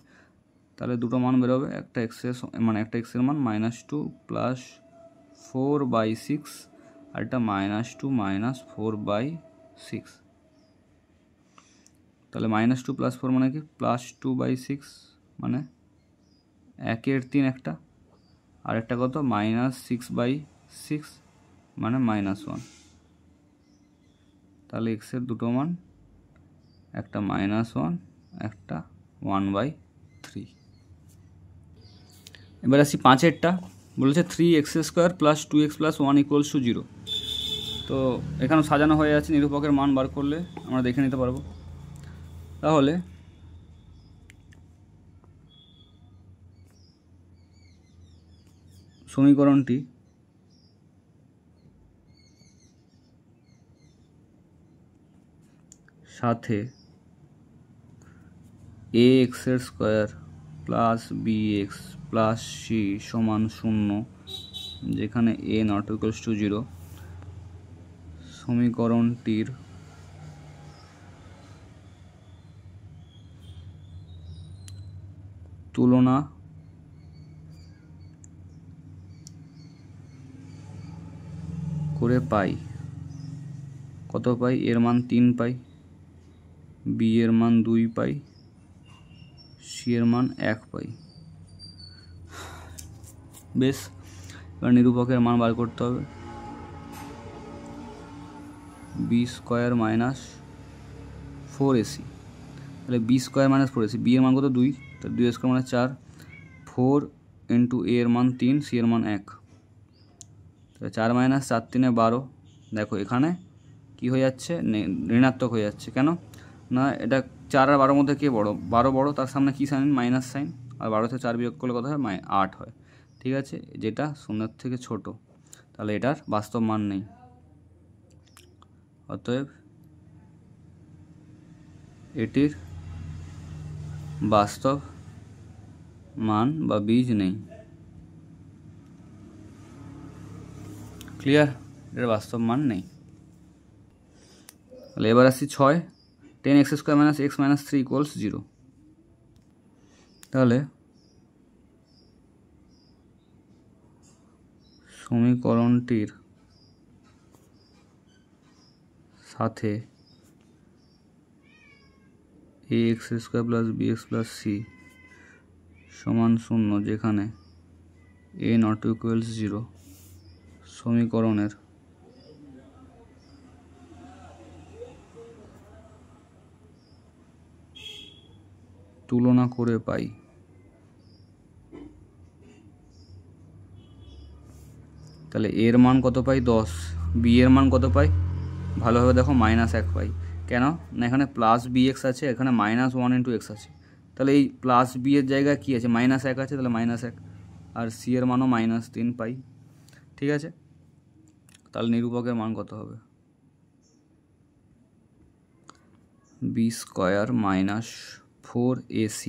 তাহলে দুটো মান বেরোবে। একটা এক্সের মানে একটা এক্সের মান -2 প্লাস 4/6, আর একটা -2 মাইনাস 4/6। তাহলে -2 + 4 মানে কি +2/6, মানে 1/3 একটা, আর একটা কত -6/6 মানে -1। তাহলে এক্সের দুটো মান, একটা -1, একটা 1/3। এবার আসি 5এরটা। বলেছে 3x² + 2x + 1 = 0। তো এখানে সাজানো হয়ে আছে, নিরূপকের মান বার করলে আমরা দেখে নিতে পারবো। তাহলে সমীকরণটি সাথে এ এক্সের square plus B x plus C সমান 0, যেখানে এ নট ইকুয়ালস টু 0, সমীকরণটির তুলনা করে পাই কত পাই, এর মান 3 পাই, বি এর মান 2 পাই, সি এর মান 1 পাই। বেশ, এবার নিরূপকের মান বার করতে হবে। বি স্কোয়ার মাইনাস 4ac, তাহলে B square minus 4ac, B এর মান কত 2, তাহলে 2 স্কোয়ার মানে 4, 4 ইন্টু এ এর মান 3, সি এর মান 1, তাহলে 4 মাইনাস 4 3 12। দেখো এখানে কি হয়ে যাচ্ছে, ঋণাত্মক হয়ে যাচ্ছে, কেন না, এটা 4 আর 12 মধ্যে কে বড়, 12 বড়, তার সামনে কী সাইন, মাইনাস সাইন, আর 12 থেকে 4 বিয়োগ করলে কত হয়, 8 হয়। ঠিক আছে, যেটা 0 থেকে ছোট, তাহলে এটার বাস্তব মান নেই, অতএব এটির বাস্তব মান বা বীজ নেই। ক্লিয়ার, এর বাস্তব মান নেই। তাহলে এবার আসছি 6, 10x square minus x minus 3 equals 0। তাহলে সমীকরণটির সাথে a x square plus B x plus C সমান 0, যেখানে এ নট ইকুয়ালস 0, সমীকরণের তুলনা করে পাই তাহলে এর মান কত পাই 10, বি এর মান কত পাই, ভালোভাবে দেখো -1 পাই, কেন না এখানে প্লাস বি এক্স আছে, এখানে -1 ইন্টু এক্স আছে, তাহলে এই প্লাস বি এর জায়গায় কী আছে, -1 আছে, তাহলে -1, আর সি এর মানও -3 পাই। ঠিক আছে, তাহলে নিরূপকের মান কত হবে, b square minus 4ac,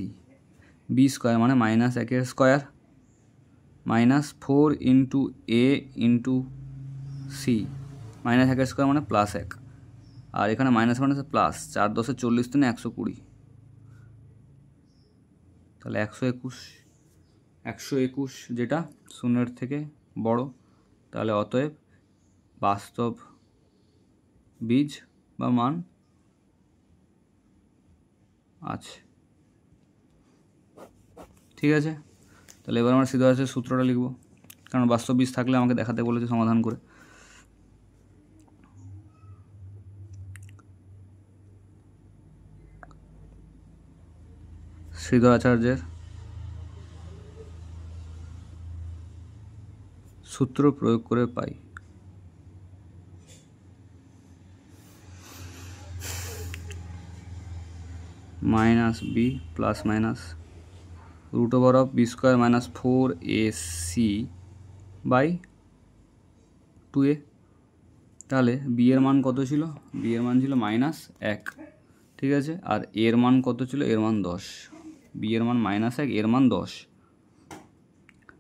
b square মানে -1 square minus 4 into a into c, -1 square মানে +1, আর এখানে মাইনাস মাইনাস প্লাস, 4 10 40 3 120, তাহলে 121, যেটা 0 থেকে বড়, তাহলে অতএব বাস্তব বীজ বা মান আছে। ঠিক আছে, তাহলে এবার আমরা সিধা আছে সূত্রটা লিখব, কারণ বাস্তব বীজ থাকলে আমাকে দেখাতে বলেছে সমাধান করে। শ্রীধর আচার্যের সূত্র প্রয়োগ করে পাই minus B plus minus √of b square minus 4ac by 2a। তাহলে বি এর মান কত ছিল, বি এর মান ছিল -1, ঠিক আছে, আর এর মান কত ছিল, এর মান 10, বি এর মান -1, এর মান 10,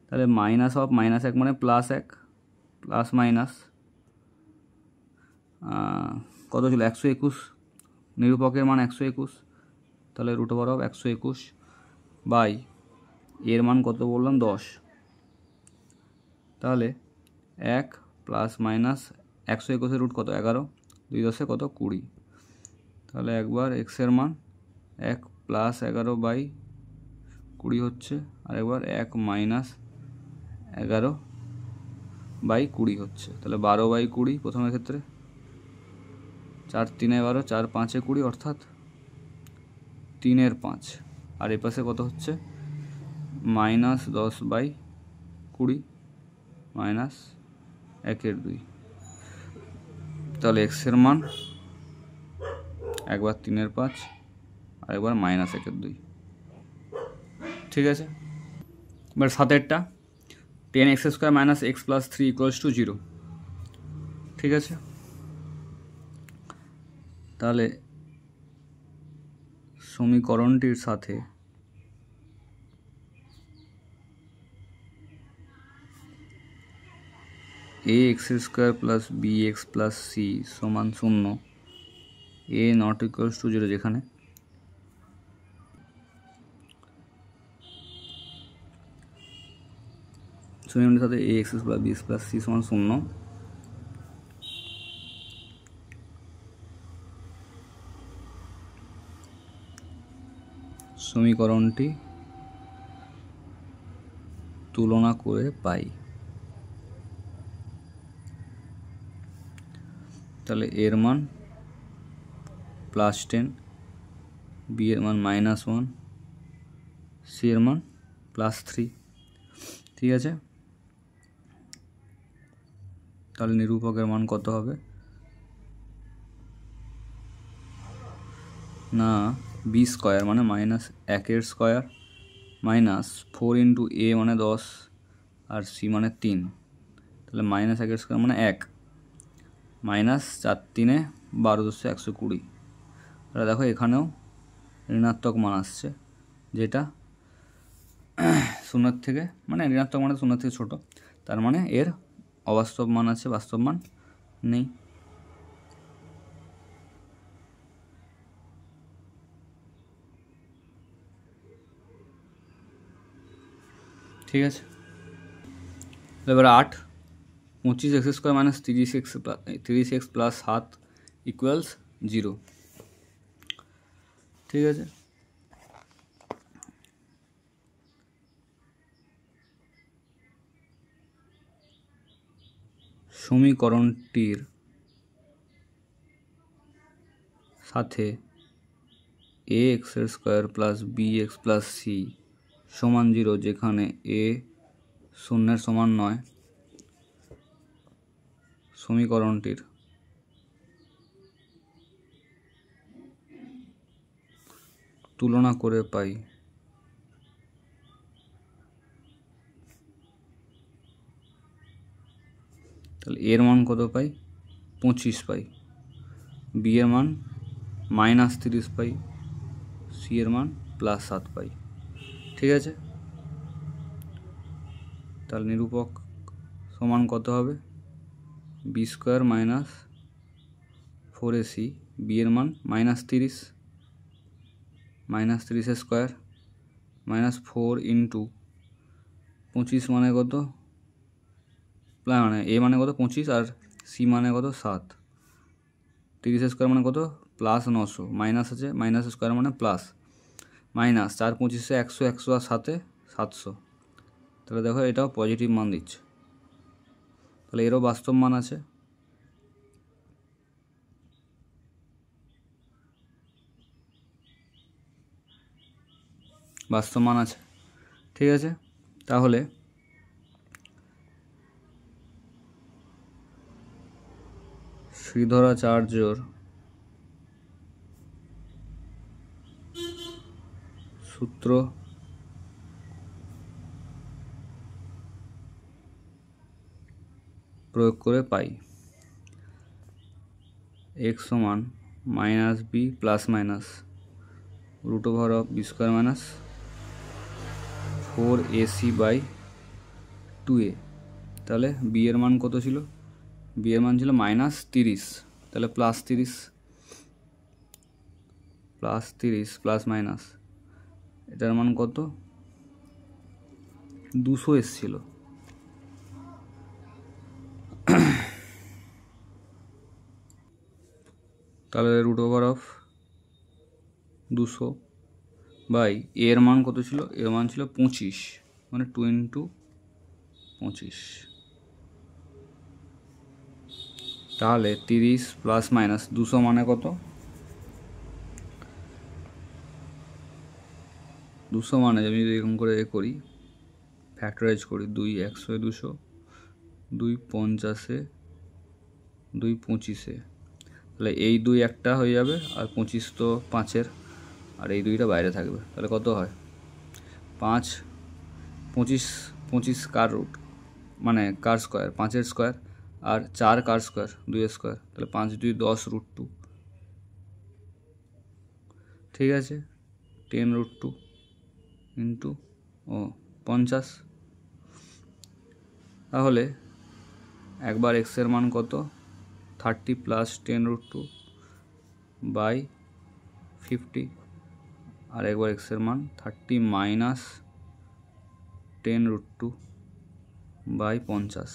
তাহলে -1 মানে +1 প্লাস মাইনাস কত ছিল 121, নিরূপকের মান 121, তাহলে √of 121 বাই এর মান কত বললাম 10, তাহলে 1 প্লাস মাইনাস 121 রুট কত 11, 2 10 কত 20, তাহলে একবার এক্সের মান 1 প্লাস 11 বাই 20 হচ্ছে, আর একবার 1 মাইনাস 11 বাই 20 হচ্ছে, তাহলে 12 বাই 20 প্রথমের ক্ষেত্রে, 4 3 12, 4 5 20, অর্থাৎ 3/5, আর এ পাশে কত হচ্ছে -10 বাই 20 মাইনাস 1/2, তাহলে এক্সের মান একবার 3/5 আর একবার -1/2। ঠিক আছে, এবার 7টা 10x square minus x plus 3 equals to 0। ঠিক আছে, তাহলে সমীকরণটির সাথে ax² plus bx plus c সমান 0, a নট ইকুয়ালস টু 0 যেখানে সমীকরণটির সাথে ax plus bx plus c সমান 0, সমীকরণটি তুলনা করে পাই। তাহলে এর মান +10, বি এর মান -1, সি এর মান +3। ঠিক আছে, তাহলে নিরূপকের মান কত হবে না b² মানে -1² -4 × a মানে 10 আর c মানে 3, তাহলে -1² মানে 1 -4 3 12 × 120। তাহলে দেখো এখানেও ঋণাত্মক মান আসছে, যেটা 0 থেকে মানে ঋণাত্মক মানে 0 থেকে ছোট, তার মানে এর অবাস্তব মান আছে, বাস্তব মান নেই। ঠিক আছে, এবার 8 25x² - 30x প্লাস 7 ইকুয়ালস 0। ঠিক আছে, সমীকরণটির সাথে ax² plus bx plus c সমান 0 যেখানে a 0 সমান নয়, সমীকরণটির তুলনা করে পাই। তাহলে এর মান কত পাই 25 পাই, বি এর মান -30 পাই, সি এর মান +7 পাই। ঠিক আছে, তাহলে নিরূপক সমান কত হবে b² - 4ac, বি এর মান -30 -30² -4 × 25 মানে কত, মানে a মানে কত 25 আর c মানে কত 7, 30² মানে কত +900, মাইনাস আছে -² মানে প্লাস, -4 25 100 100 আর 7 700। তাহলে দেখো এটাও পজিটিভ মান দিচ্ছে, তাহলে এরও বাস্তব মান আছে। বাস্তব মান আছে। ঠিক আছে, তাহলে শ্রীধরাচার্যর সূত্র প্রয়োগ করে পাই x সমান -b plus minus √b² - 4ac/2a। তাহলে b এর মান কত ছিল, b এর মান ছিল -30, তাহলে +30 প্লাস মাইনাস এটার মান কত 200 এসছিল। তাহলে √200 বাই এর মান কত ছিল, এর মান ছিল 25 মানে 2 × 25। তাহলে 30 প্লাস মাইনাস 200 মানে কত 200 মানে আমি যদি এরকম করে করি ফ্যাক্টরাইজ করি 2 100 200 2 50 2 25, তাহলে এই 2 একটা হয়ে যাবে আর 25 তো 5-এর, আর এই 2টা বাইরে থাকবে, তাহলে কত হয় 5 25 25 কার রুট মানে কার স্কোয়ার 5-এর স্কোয়ার আর 4 কার স্কোয়ার 2-এর স্কোয়ার, তাহলে 5 2 10 √2। ঠিক আছে, 10√2 ইন্টু 50। তাহলে একবার এক্সের মান কত 30 প্লাস 10√2 বাই 50, আর একবার এক্সের মান 30 মাইনাস 10√2 বাই 50।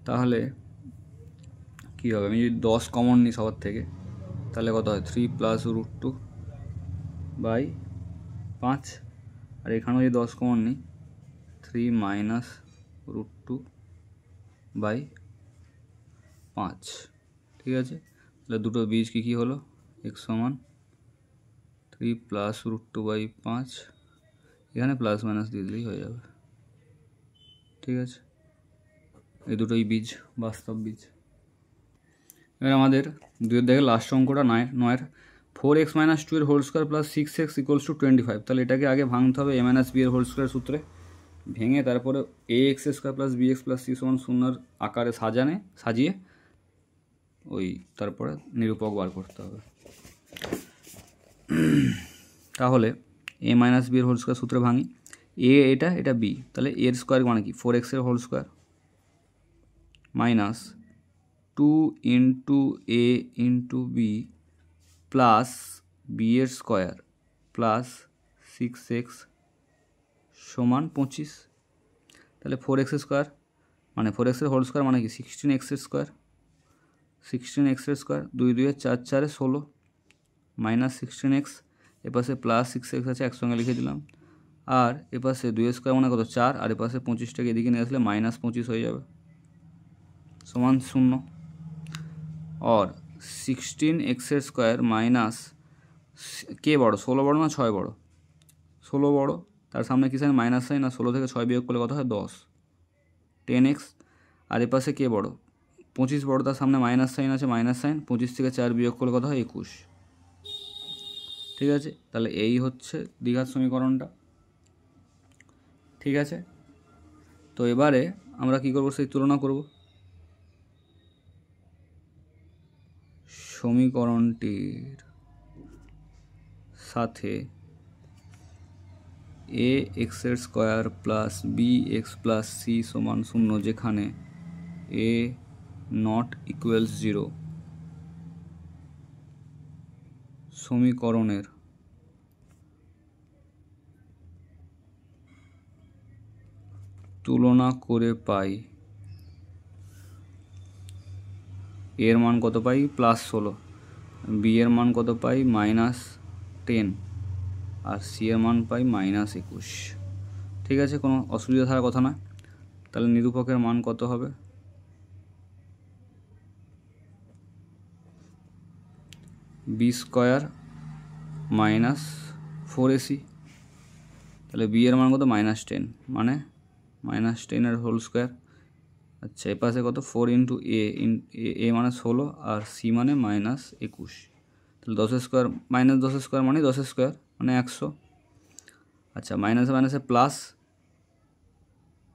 তাহলে কী হবে, আমি যদি 10 কমন নিই সবার থেকে তাহলে কত হয় 3 প্লাস √2 বাই 5, আর এখানেও যদি 10 কমন নিই 3 মাইনাস √2 বাই 5। ঠিক আছে, তাহলে দুটো বীজ কী হলো, x সমান 3 প্লাস √2 বাই 5, এখানে প্লাস মাইনাস দিয়ে দিলেই হয়ে যাবে। ঠিক আছে, এই দুটোই বীজ, বাস্তব বীজ। এবার আমাদের দুয়ের দেখে লাস্ট অঙ্কটা 9-এর 4x - 2 এর হোল স্কোয়ার প্লাস 6x = 25। তাহলে এটাকে আগে ভাঙতে হবে a - b এর হোল স্কোয়ার সূত্রে, ভেঙে তারপরে ax² plus bx plus c সমান 0 আকারে সাজিয়ে ওই তারপরে নিরূপক বার করতে হবে। তাহলে a - b এর হোল স্কোয়ার সূত্রে ভাঙি, a এটা b, তাহলে এর স্কোয়ার মানে কি 4x এর whole square minus 2 into a into b plus b এর স্কোয়ার প্লাস 6x সমান 25। তাহলে 4x স্কোয়ার মানে 4x এর হোল স্কোয়ার মানে কি 16x এর স্কোয়ার, 16x এর স্কোয়ার 2 2 4 4 16 মাইনাস 16x, এপাশে প্লাস 6x আছে একসঙ্গে লিখে দিলাম, আর এপাশে 2 স্কোয়ার মানে কত 4, আর এপাশে 25টাকে এদিকে নিয়ে আসলে মাইনাস 25 হয়ে যাবে সমান 0। और 16x এর স্কোয়ার মাইনাস কে বড় 16 বড় না 6 বড়, 16 বড়, তার সামনে কি সাইন মাইনাস সাইন, আর 16 থেকে 6 বিয়োগ করলে কত হয় 10, 10x, আর এপাশে কে বড় 25 বড়, তার সামনে মাইনাস সাইন আছে মাইনাস সাইন, 25 থেকে 4 বিয়োগ করলে কত হয় 21। ঠিক আছে, তাহলে এই হচ্ছে দ্বিঘাত সমীকরণটা। ঠিক আছে, তো এবারে আমরা কি করব, সেই তুলনা করব। সমীকরণটির সাথে ax এর square plus bx plus c সমান 0, যেখানে a নট ইকুয়ালস 0 সমীকরণের তুলনা করে পাই এর মান কত পাই +16, বি এর মান কত পাই -10, আর সি এর মান পাই -21। ঠিক আছে, কোনো অসুবিধা থাকার কথা না। তাহলে নিরূপকের মান কত হবে, বি স্কোয়ার মাইনাস 4ac, তাহলে বি এর মান কত -10, মানে -10 এর হোল স্কোয়ার। আচ্ছা, এ পাশে কত 4 ইন্টু এ মানে 16 আর সি মানে -21, তাহলে 10 স্কোয়ার মাইনাস 10 স্কোয়ার মানে 10 স্কোয়ার মানে 100। আচ্ছা, মাইনাসে মাইনাসে প্লাস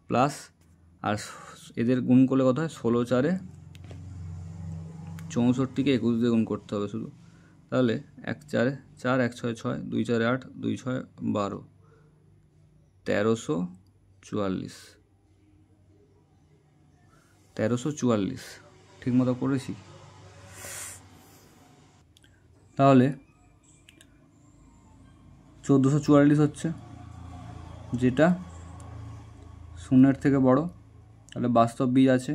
প্লাস, আর এদের গুণ করলে কত হয় 16 4 64কে 21 দিয়ে গুণ করতে হবে শুধু, তাহলে 1 4 4 1 6 6 2 4 8 2 6 12 1344 ঠিক মতো করেছি। তাহলে 1444 হচ্ছে, যেটা 0-এর থেকে বড়, তাহলে বাস্তব বীজ আছে।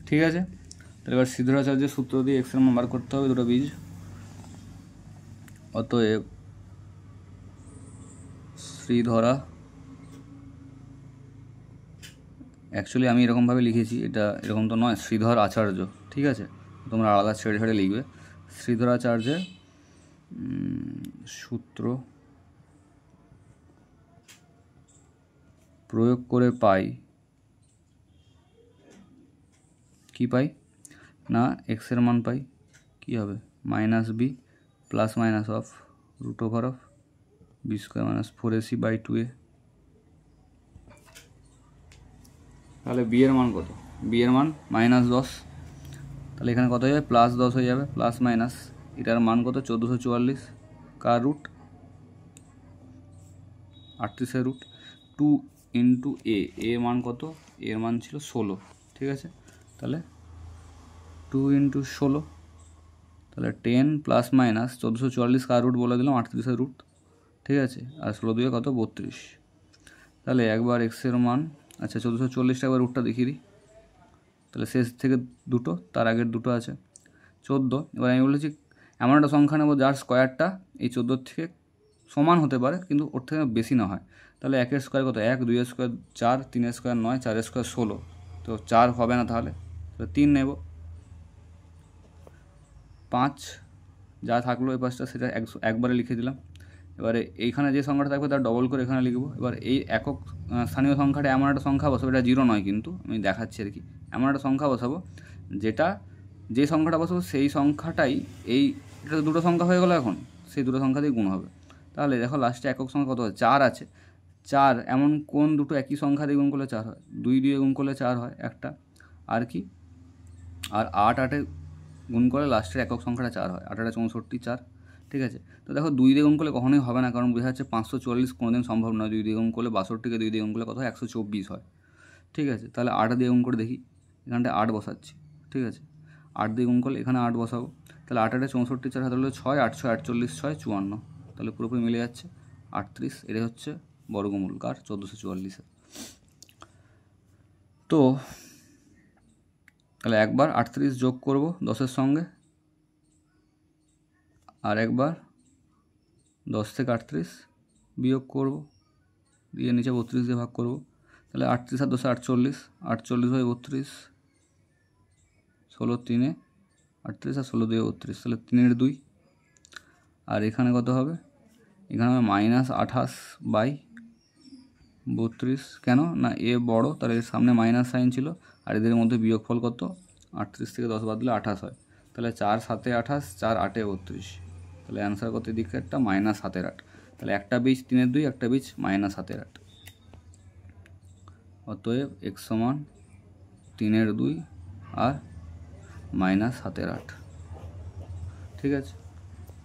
ঠিক আছে, তাহলে এবার সিদ্ধরাচার্যের সূত্র দিয়ে এক্স এর মান বার করতে হবে দুটো বীজ। অতএব শ্রীধরা, অ্যাকচুয়ালি আমি এরকমভাবে লিখেছি, এটা এরকম তো নয়, শ্রীধর আচার্য। ঠিক আছে, তোমরা আলাদা ছেড়ে ছেড়ে লিখবে। শ্রীধরাচার্যের সূত্র প্রয়োগ করে পাই, কি পাই না এক্স এর মান পাই কি হবে -b plus minus of √over of b square minus 4ac by 2a। তাহলে বি এর মান কত, বি এর মান -10, তাহলে এখানে কত হয়ে যাবে +10 হয়ে যাবে, প্লাস মাইনাস এটার মান কত 1444, কার রুট 38 রুট 2 ইন্টু এ মান কত, এর মান ছিল 16, ঠিক আছে। তাহলে 2 ইন্টু 16, তাহলে 10 প্লাস মাইনাস 1444 কার রুট বলে দিলাম 38 রুট, ঠিক আছে। আর 16 দিয়ে কত 32, তাহলে একবার এক্সের মান, আচ্ছা 1440টা একবার রুটটা দেখিয়ে দিই। তাহলে শেষ থেকে দুটো, তার আগের দুটো আছে 14। এবার আমি বলেছি এমন একটা সংখ্যা নেব যার স্কোয়ারটা এই 14 থেকে সমান হতে পারে কিন্তু ওর থেকে বেশি না হয়। তাহলে 1 স্কোয়ার কত 1, 2 স্কোয়ার 4, 3 স্কোয়ার 9, 4 স্কোয়ার 16, তো 4 হবে না, তাহলে 3 নেব। 5 যা থাকলো এই পাশটা সেটা একবারে লিখে দিলাম। এবারে এইখানে যে সংখ্যাটা থাকবে তার ডবল করে এখানে লিখবো। এবার এই একক স্থানীয় সংখ্যাটা এমন একটা সংখ্যা বসাবো, এটা 0 নয় কিন্তু আমি দেখাচ্ছি আর কি, এমন একটা সংখ্যা বসাবো যেটা যে সংখ্যাটা বসাবো সেই সংখ্যাটাই এটা তো দুটো সংখ্যা হয়ে গেলো, এখন সেই দুটো সংখ্যা দিয়ে গুণ হবে। তাহলে দেখো লাস্টে একক সংখ্যা কত হয় 4 আছে, 4 এমন কোন দুটো একই সংখ্যা দিয়ে গুণ করলে 4 হয়, 2 দিয়ে গুণ করলে 4 হয় একটা, আর কি আর 8 8 গুণ করে লাস্টের একক সংখ্যাটা 4 হয়, 8 8 64 4, ঠিক আছে। তো দেখো 2 দিয়ে গুণ করলে কখনোই হবে না, কারণ বোঝা যাচ্ছে 544 কোনোদিন সম্ভব নয়, 2 দিয়ে গুণ করলে 62কে 2 দিয়ে গুণ করলে কত হয় 124 হয়, ঠিক আছে। তাহলে 8 দিয়ে গুণ করে দেখি, এখানটায় 8 বসাচ্ছি, ঠিক আছে। 8 দিয়ে গুণ করলে এখানে 8 বসাবো, তাহলে 8 8 64 4 হাতে হলো 6, 8 6 48, 6 54, তাহলে পুরোপুরি মিলে যাচ্ছে 38, এটাই হচ্ছে বর্গমূল কার 1444। তো তাহলে একবার 38 যোগ করব 10-এর সঙ্গে, আর একবার 10 থেকে 38 বিয়োগ করব, দিয়ে নিচে 32 দিয়ে ভাগ করব। তাহলে 38 আর 10 48, 48 বাই 32, 16 3 38 আর 16 2 32, তাহলে 3 2। আর এখানে কত হবে, এখানে হবে -28 বাই 32, কেন না এ বড়, তাহলে এর সামনে মাইনাস সাইন ছিল, আর এদের মধ্যে বিয়োগফল কত 38 থেকে 10 বাদ দিলে 28 হয়। তাহলে 4 7 28, 4 8 32, তাহলে অ্যান্সার কত দিকে একটা -8, তাহলে একটা বীজ 3 2, একটা বীজ -8। অতএব x সমান 3 2 আর -8, ঠিক আছে।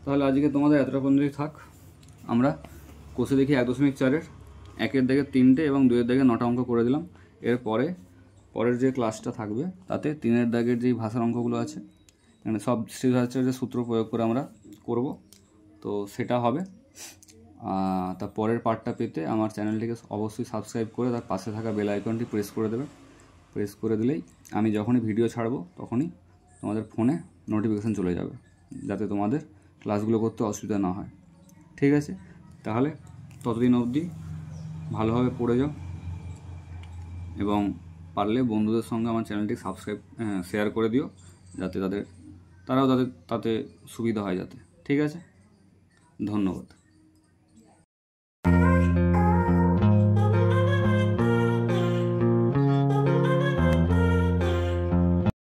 তাহলে আজকে তোমাদের এতটা পর্যন্তই থাক। আমরা কোষে দেখি 1.4-এর 1-এর দাগে 3টে এবং 2-এর দাগে 9টা অঙ্ক করে দিলাম। এর পরের যে ক্লাসটা থাকবে তাতে 3-এর দাগের যেই ভাষার অঙ্কগুলো আছে, মানে সব শ্রীভাষাচার্যের সূত্র প্রয়োগ করে আমরা করব, তো সেটা হবে। তার পরের পার্টটা পেতে আমার চ্যানেলটিকে অবশ্যই সাবস্ক্রাইব করে তার পাশে থাকা বেল আইকনটি প্রেস করে দেবে। প্রেস করে দিলেই আমি যখনই ভিডিও ছাড়বো তখনই তোমাদের ফোনে নোটিফিকেশান চলে যাবে, যাতে তোমাদের ক্লাসগুলো করতে অসুবিধা না হয়, ঠিক আছে। তাহলে ততদিন অবধি ভালোভাবে পড়ে যাও এবং পারলে বন্ধুদের সঙ্গে আমার চ্যানেলটি শেয়ার করে দিও, যাতে তারাও তাতে সুবিধা হয় যাতে, ঠিক আছে। ধন্যবাদ।